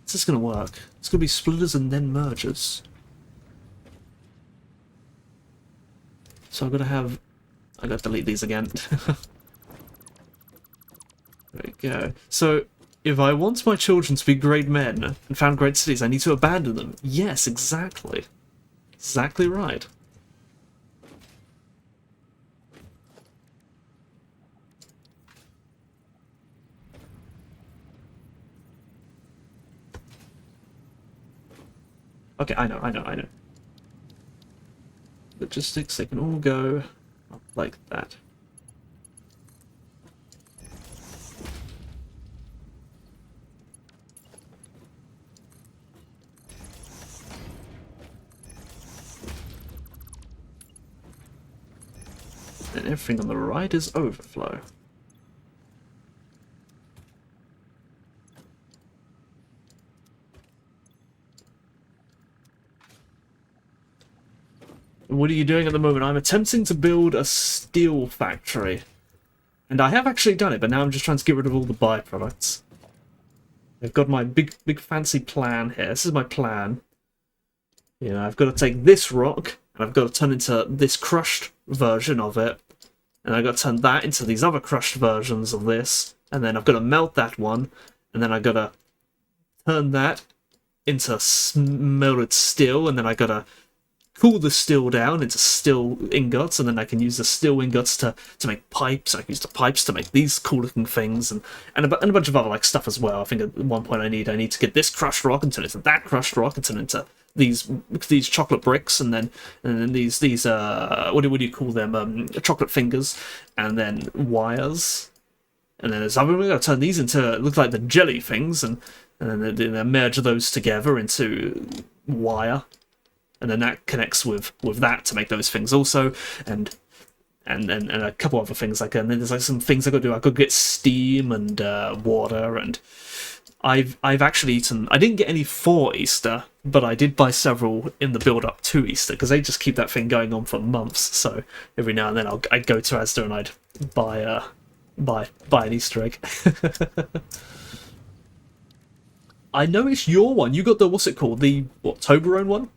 Is this gonna work? It's gonna be splitters and then mergers. So I gotta delete these again. There we go. So, if I want my children to be great men and found great cities, I need to abandon them. Yes, exactly. Exactly right. Okay, I know. Logistics, they can all go up like that. And everything on the right is overflow. What are you doing at the moment? I'm attempting to build a steel factory. And I have actually done it, but now I'm just trying to get rid of all the byproducts. I've got my big fancy plan here. This is my plan. You know, I've got to take this rock, and I've got to turn into this crushed version of it. And I've got to turn that into these other crushed versions of this. And then I've got to melt that one. And then I've got to turn that into melted steel. And then I've got to cool the steel down into steel ingots, and then I can use the steel ingots to make pipes. I can use the pipes to make these cool looking things, and a bunch of other like stuff as well. I think at one point I need to get this crushed rock and turn it into that crushed rock and turn it into these chocolate bricks, and then these what do you call them, chocolate fingers, and then wires, and then I'm going to turn these into look like the jelly things, and then merge those together into wire. And then that connects with that to make those things also, and a couple other things like. And then there's like some things I got to do. I could get steam and water, and I've actually eaten. I didn't get any for Easter, but I did buy several in the build up to Easter because they just keep that thing going on for months. So every now and then I'd go to Asda and I'd buy an Easter egg. I know it's your one. You got the what's it called? The Toblerone one.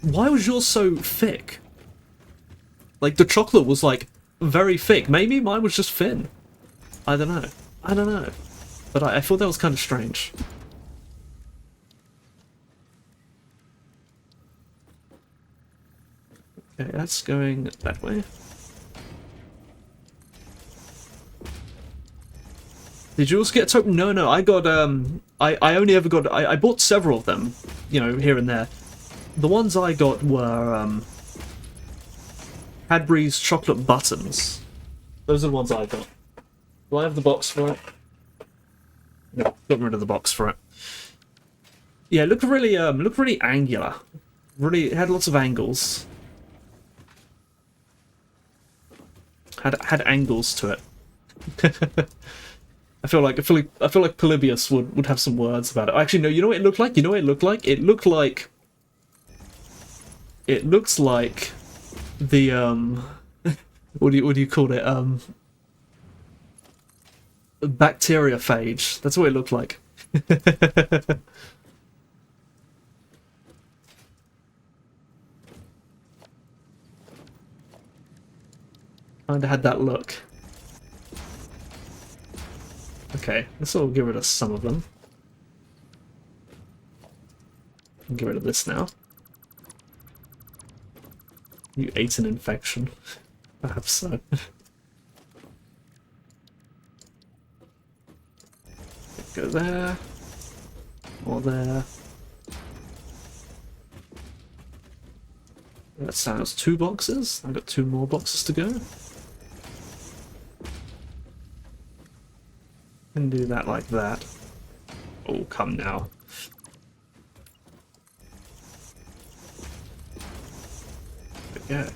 Why was yours so thick? Like, the chocolate was, like, very thick. Maybe mine was just thin. I don't know. But I thought that was kind of strange. Okay, that's going that way. Did you also get a No, I got, I only ever got, I bought several of them, you know, here and there. The ones I got were Cadbury's chocolate buttons. Those are the ones I got. Do I have the box for it? No, got rid of the box for it. Yeah, it looked really angular. Really, it had lots of angles. Had angles to it. I feel like Polybius would have some words about it. Actually, no. You know what it looked like? It looked like. It looks like the what do you call it? Bacteriophage. That's what it looked like. Kinda had that look. Okay, let's all get rid of some of them. Get rid of this now. You ate an infection. Perhaps so. Go there. More there. That sounds 2 boxes. I've got 2 more boxes to go. Can do that like that. Oh, come now. There we go.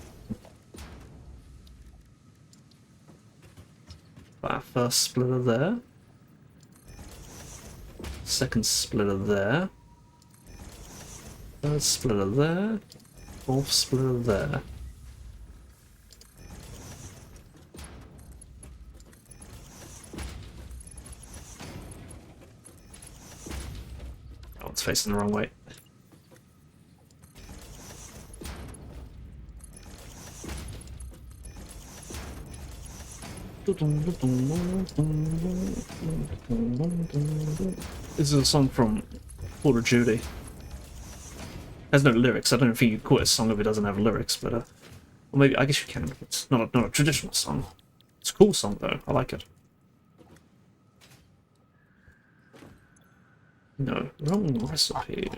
That first splitter there. Second splitter there. Third splitter there. Fourth splitter there. Oh, it's facing the wrong way. This is a song from Call of Duty. There's no lyrics. I don't think you'd call it a song if it doesn't have lyrics, but or maybe I guess you can. It's not a traditional song. It's a cool song though. I like it. No, wrong recipe.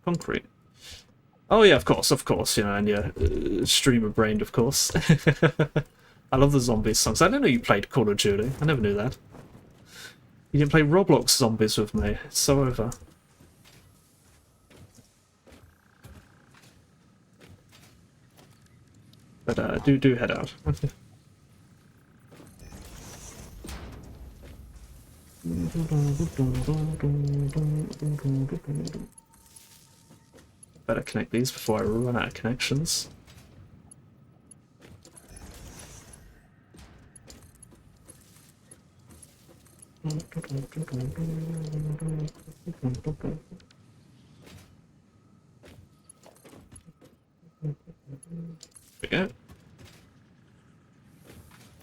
Concrete. Oh yeah, of course, you know, and yeah, streamer brained, of course. I love the zombies songs. I didn't know you played Call of Duty. I never knew that. You didn't play Roblox Zombies with me. It's so over. But do head out. Better connect these before I run out of connections. There we go.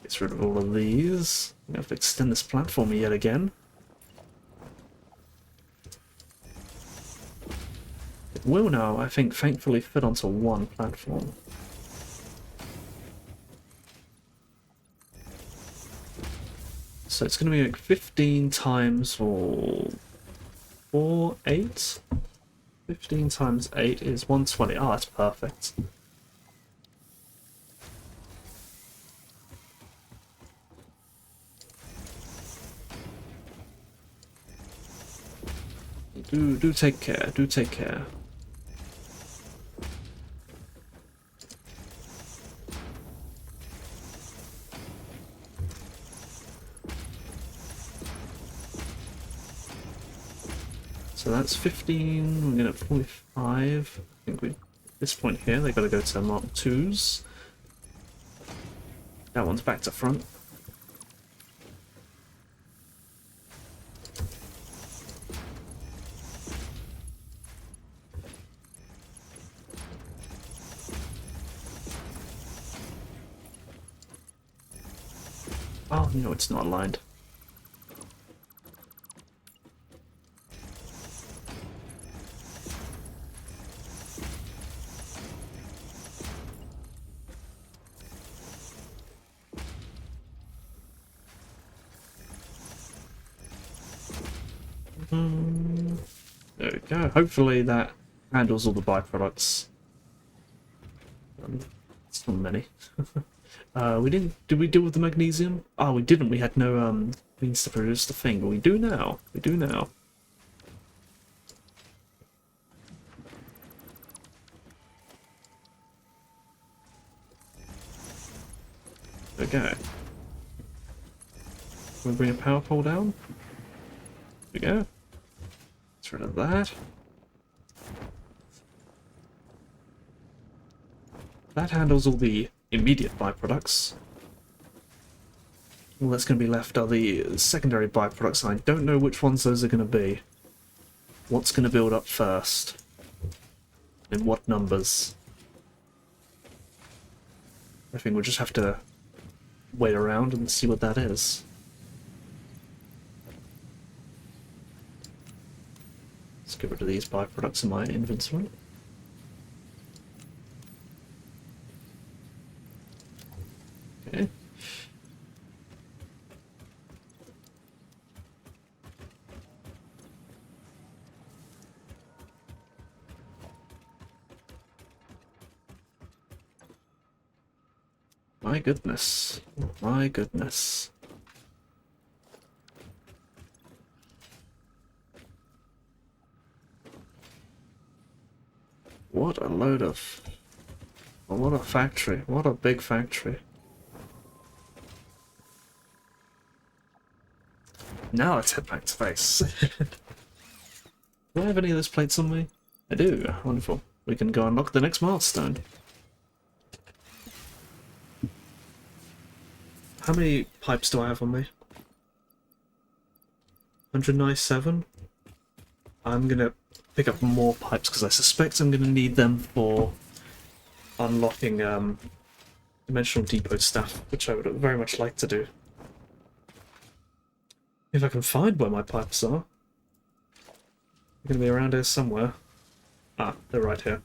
Gets rid of all of these. We have to extend this platform yet again. It will now, I think, thankfully fit onto one platform. So it's going to be like 15 times or 4, 8? 15 times 8 is 120. Oh, that's perfect. Do take care, do take care. So that's 15, we're gonna have 45. I think at this point here, they've got to go to Mark 2s. That one's back to front. Oh, no, it's not aligned. There we go. Hopefully that handles all the byproducts. It's not many. We didn't. Did we deal with the magnesium? Oh, we didn't. We had no means to produce the thing, but we do now. We do now. There we go. Can we bring a power pole down? There we go. Get rid of that. That handles all the immediate byproducts. All that's going to be left are the secondary byproducts, and I don't know which ones those are going to be. What's going to build up first? In what numbers? I think we'll just have to wait around and see what that is. Let's get rid of these byproducts in my inventory. Okay. My goodness. My goodness. What a load of... What a factory. What a big factory. Now let's head back to base. Do I have any of those plates on me? I do. Wonderful. We can go unlock the next milestone. How many pipes do I have on me? 197? I'm gonna pick up more pipes because I suspect I'm gonna need them for unlocking Dimensional Depot stuff, which I would very much like to do. If I can find where my pipes are. They're gonna be around here somewhere. Ah, they're right here.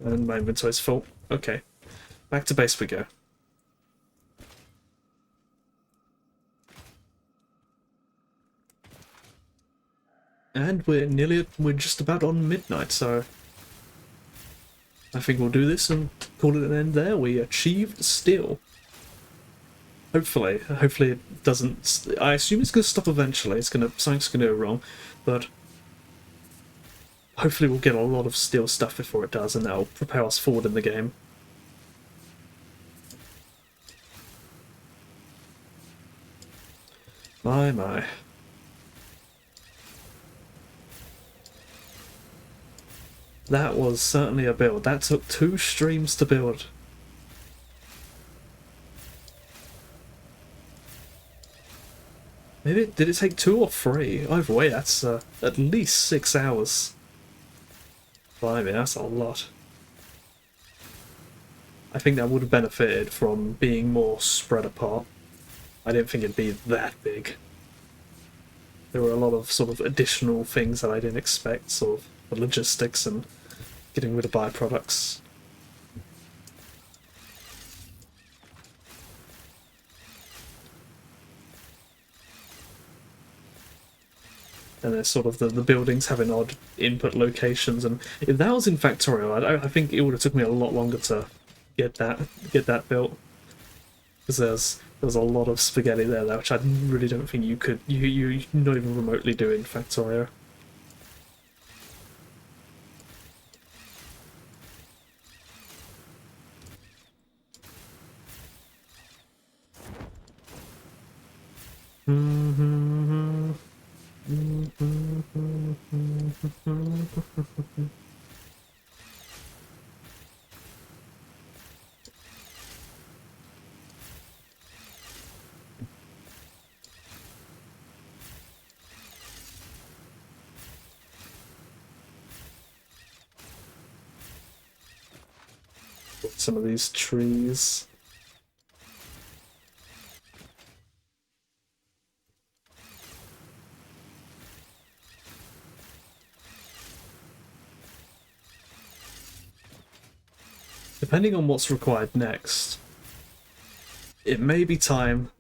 And my inventory's full. Okay. Back to base we go. And we're just about on midnight, so I think we'll do this and call it an end there. We achieved steel. Hopefully it doesn't. I assume it's going to stop eventually. Something's going to go wrong, but hopefully we'll get a lot of steel stuff before it does, and that'll propel us forward in the game. My. That was certainly a build. That took 2 streams to build. Maybe, did it take 2 or 3? Either way, that's at least 6 hours. Blimey, that's a lot. I think that would have benefited from being more spread apart. I didn't think it'd be that big. There were a lot of sort of additional things that I didn't expect, sort of the logistics and getting rid of byproducts. And there's sort of the buildings having odd input locations, and if that was in Factorial, I think it would have took me a lot longer to get that built, because there's a lot of spaghetti there, which I really don't think you could you not even remotely do in Factorio. Some of these trees. Depending on what's required next, it may be time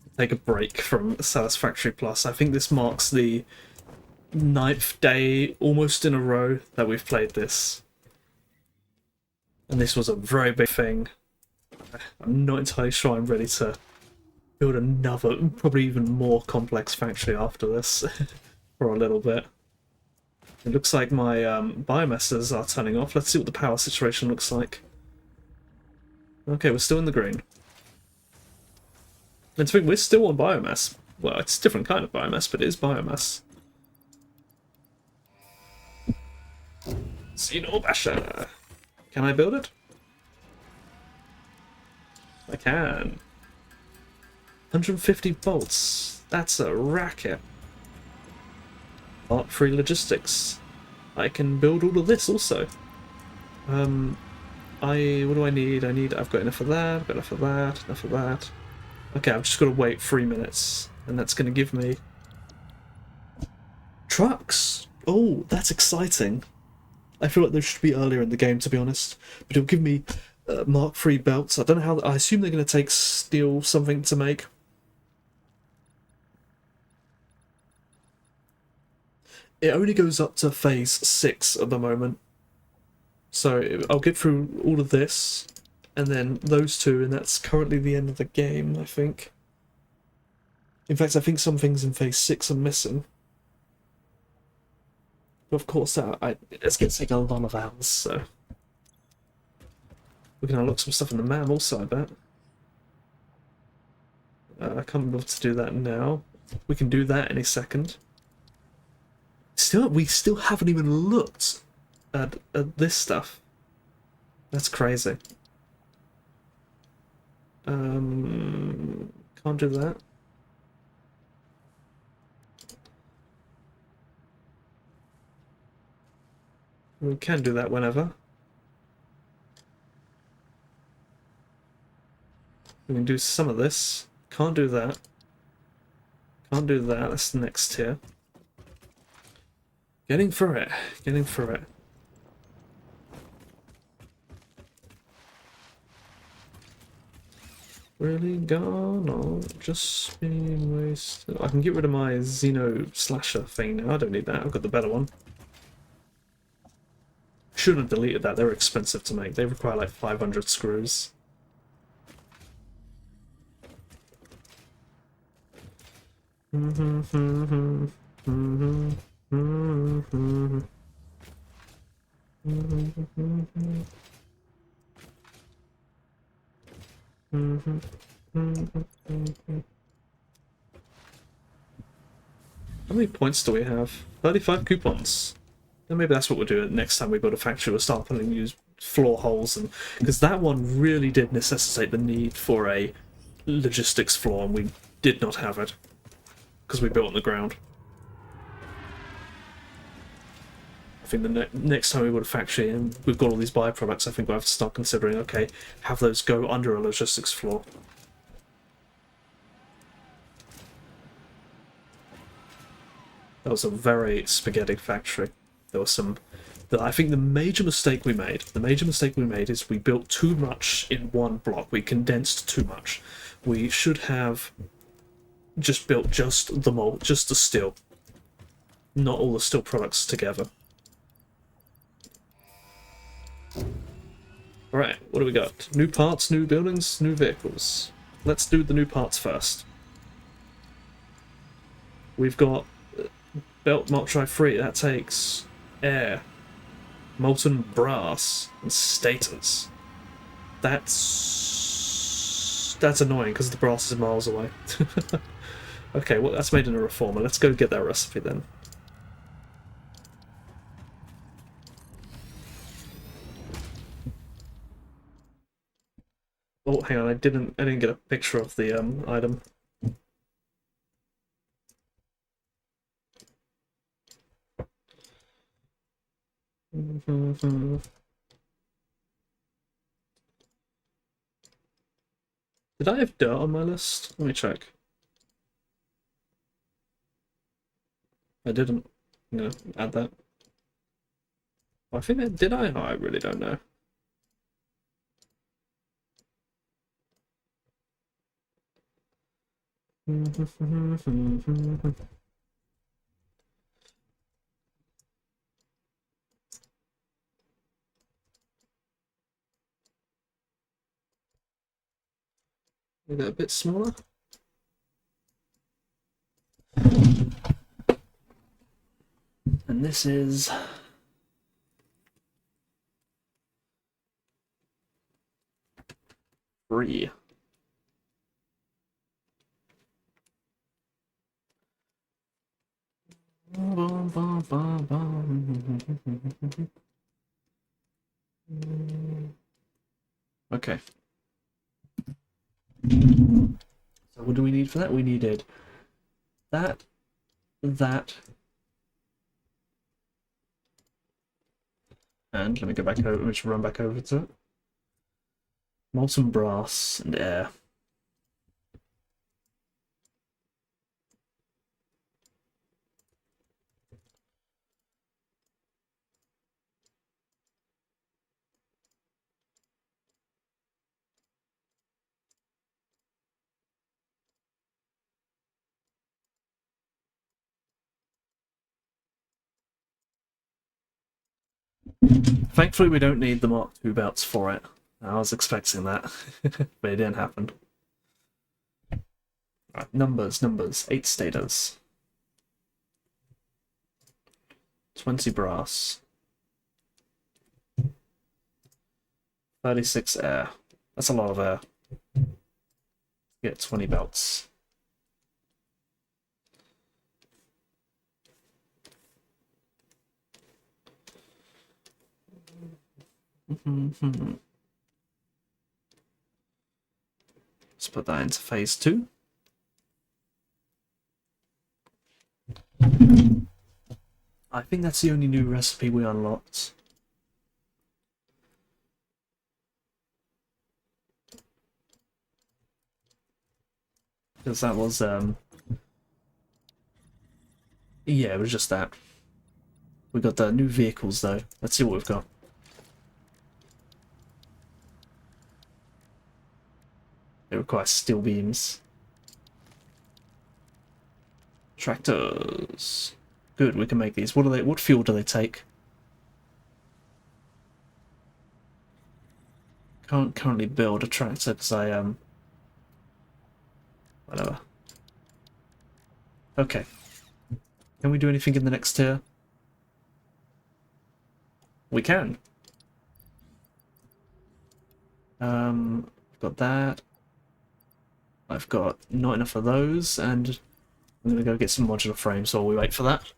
to take a break from Satisfactory Plus. I think this marks the 9th day almost in a row that we've played this. And this was a very big thing. I'm not entirely sure I'm ready to build another, probably even more complex factory after this for a little bit. It looks like my biomasses are turning off. Let's see what the power situation looks like. Okay, we're still in the green. And to think we're still on biomass. Well, it's a different kind of biomass, but it is biomass. Basher. Can I build it? I can. 150 bolts. That's a racket. Part 3 logistics. I can build all of this also. What do I need? I've got enough of that, I've got enough of that, enough of that. Okay, I've just got to wait 3 minutes, and that's going to give me trucks. Oh, that's exciting. I feel like those should be earlier in the game, to be honest. But it'll give me Mark III belts. I don't know how. I assume they're going to take steel something to make. It only goes up to phase 6 at the moment. So I'll get through all of this, and then those two, and that's currently the end of the game, I think. In fact, I think some things in phase 6 are missing. But of course, it's going to take a lot of hours, so... We can unlock some stuff in the map also, I bet. I can't be able to do that now. We can do that any second. We still haven't even looked at this stuff. That's crazy. Can't do that. We can do that whenever. We can do some of this. Can't do that. Can't do that. That's the next tier. Getting through it. Getting through it. Really gone or just being wasted? I can get rid of my Xeno slasher thing now. I don't need that. I've got the better one. Should have deleted that. They're expensive to make. They require like 500 screws. How many points do we have? 35 coupons. And maybe that's what we'll do next time we go to factory. We'll start putting use floor holes, and because that one really did necessitate the need for a logistics floor, and we did not have it because we built on the ground. I think the next time we go to factory and we've got all these byproducts, I think we'll have to start considering, okay, have those go under a logistics floor. That was a very spaghetti factory. There was some... I think the major mistake we made is we built too much in one block. We condensed too much. We should have just built just the mold, just the steel. Not all the steel products together. Alright, what do we got? New parts, new buildings, new vehicles. Let's do the new parts first. We've got belt Multri 3, that takes air, molten brass, and stators. That's annoying because the brass is miles away. Okay, well that's made in a reformer. Let's go get that recipe then. Oh, hang on, I didn't get a picture of the item. Did I have dirt on my list? Let me check. I didn't. No, add that. I think that did I? Oh, I really don't know. Make that a bit smaller. And this is... free. Okay. So what do we need for that? We needed that, that, and let me go back over, let me just run back over to it. Molten brass and air. Thankfully, we don't need the Mark II belts for it. I was expecting that, but it didn't happen. Right, numbers. 8 status. 20 brass. 36 air. That's a lot of air. Get 20 belts. Let's put that into phase 2. I think that's the only new recipe we unlocked. Because that was, yeah, it was just that. We got the new vehicles, though. Let's see what we've got. It requires steel beams. Tractors. Good, we can make these. What are they? What fuel do they take? Can't currently build a tractor because I whatever. Okay. Can we do anything in the next tier? We can. I've got that. I've got not enough of those, and I'm gonna go get some modular frames while we wait for that.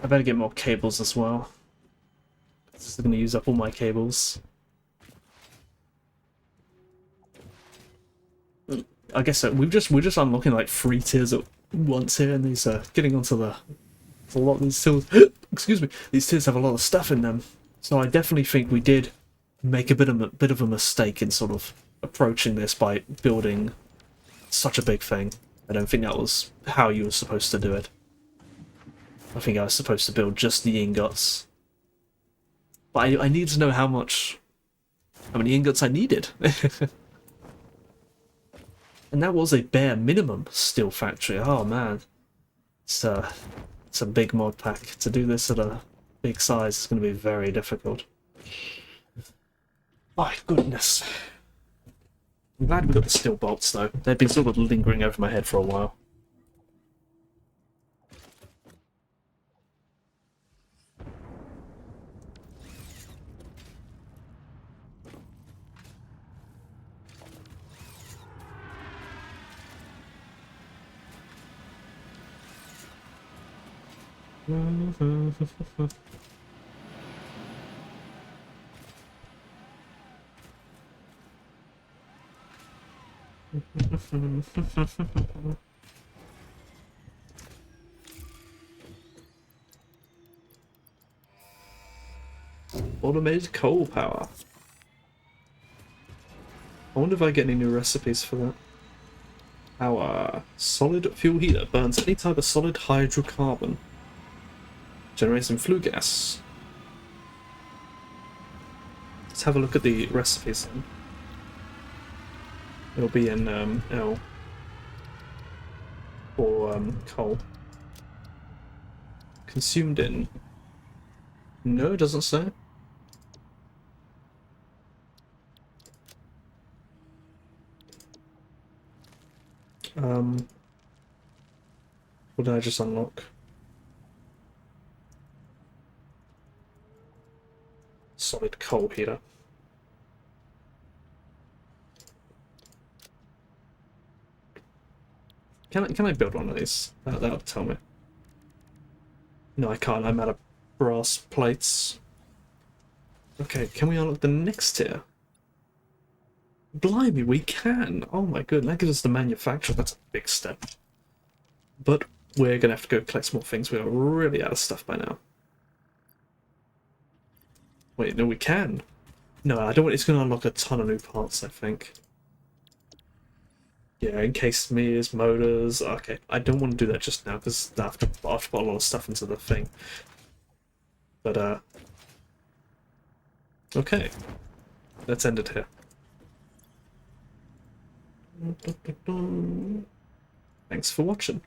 I better get more cables as well. This is going to use up all my cables. I guess we're just unlocking like 3 tiers at once here, and these are getting onto the. A lot of these tiers. Excuse me. These tiers have a lot of stuff in them, so I definitely think we did make a bit of a mistake in sort of approaching this by building such a big thing. I don't think that was how you were supposed to do it. I think I was supposed to build just the ingots. But I needed to know how many ingots I needed. And that was a bare minimum steel factory. Oh man. It's a big mod pack. To do this at a big size is going to be very difficult. My goodness. I'm glad we got the steel bolts though. They've been sort of lingering over my head for a while. Automated coal power. I wonder if I get any new recipes for that. Our solid fuel heater burns any type of solid hydrocarbon. Generates some flue gas. Let's have a look at the recipes then. It'll be in L for coal. Consumed in. No, it doesn't say. What did I just unlock? Solid coal heater. Can I build one of these? That'll tell me. No, I can't. I'm out of brass plates. Okay, can we unlock the next tier? Blimey, we can! Oh my god, that gives us the manufacturer. That's a big step. But we're gonna have to go collect some more things. We are really out of stuff by now. Wait, no, we can. No, I don't want. It's gonna unlock a ton of new parts, I think. Yeah, encased mirrors, motors. Okay, I don't want to do that just now because I have to put a lot of stuff into the thing. But okay, let's end it here. Thanks for watching.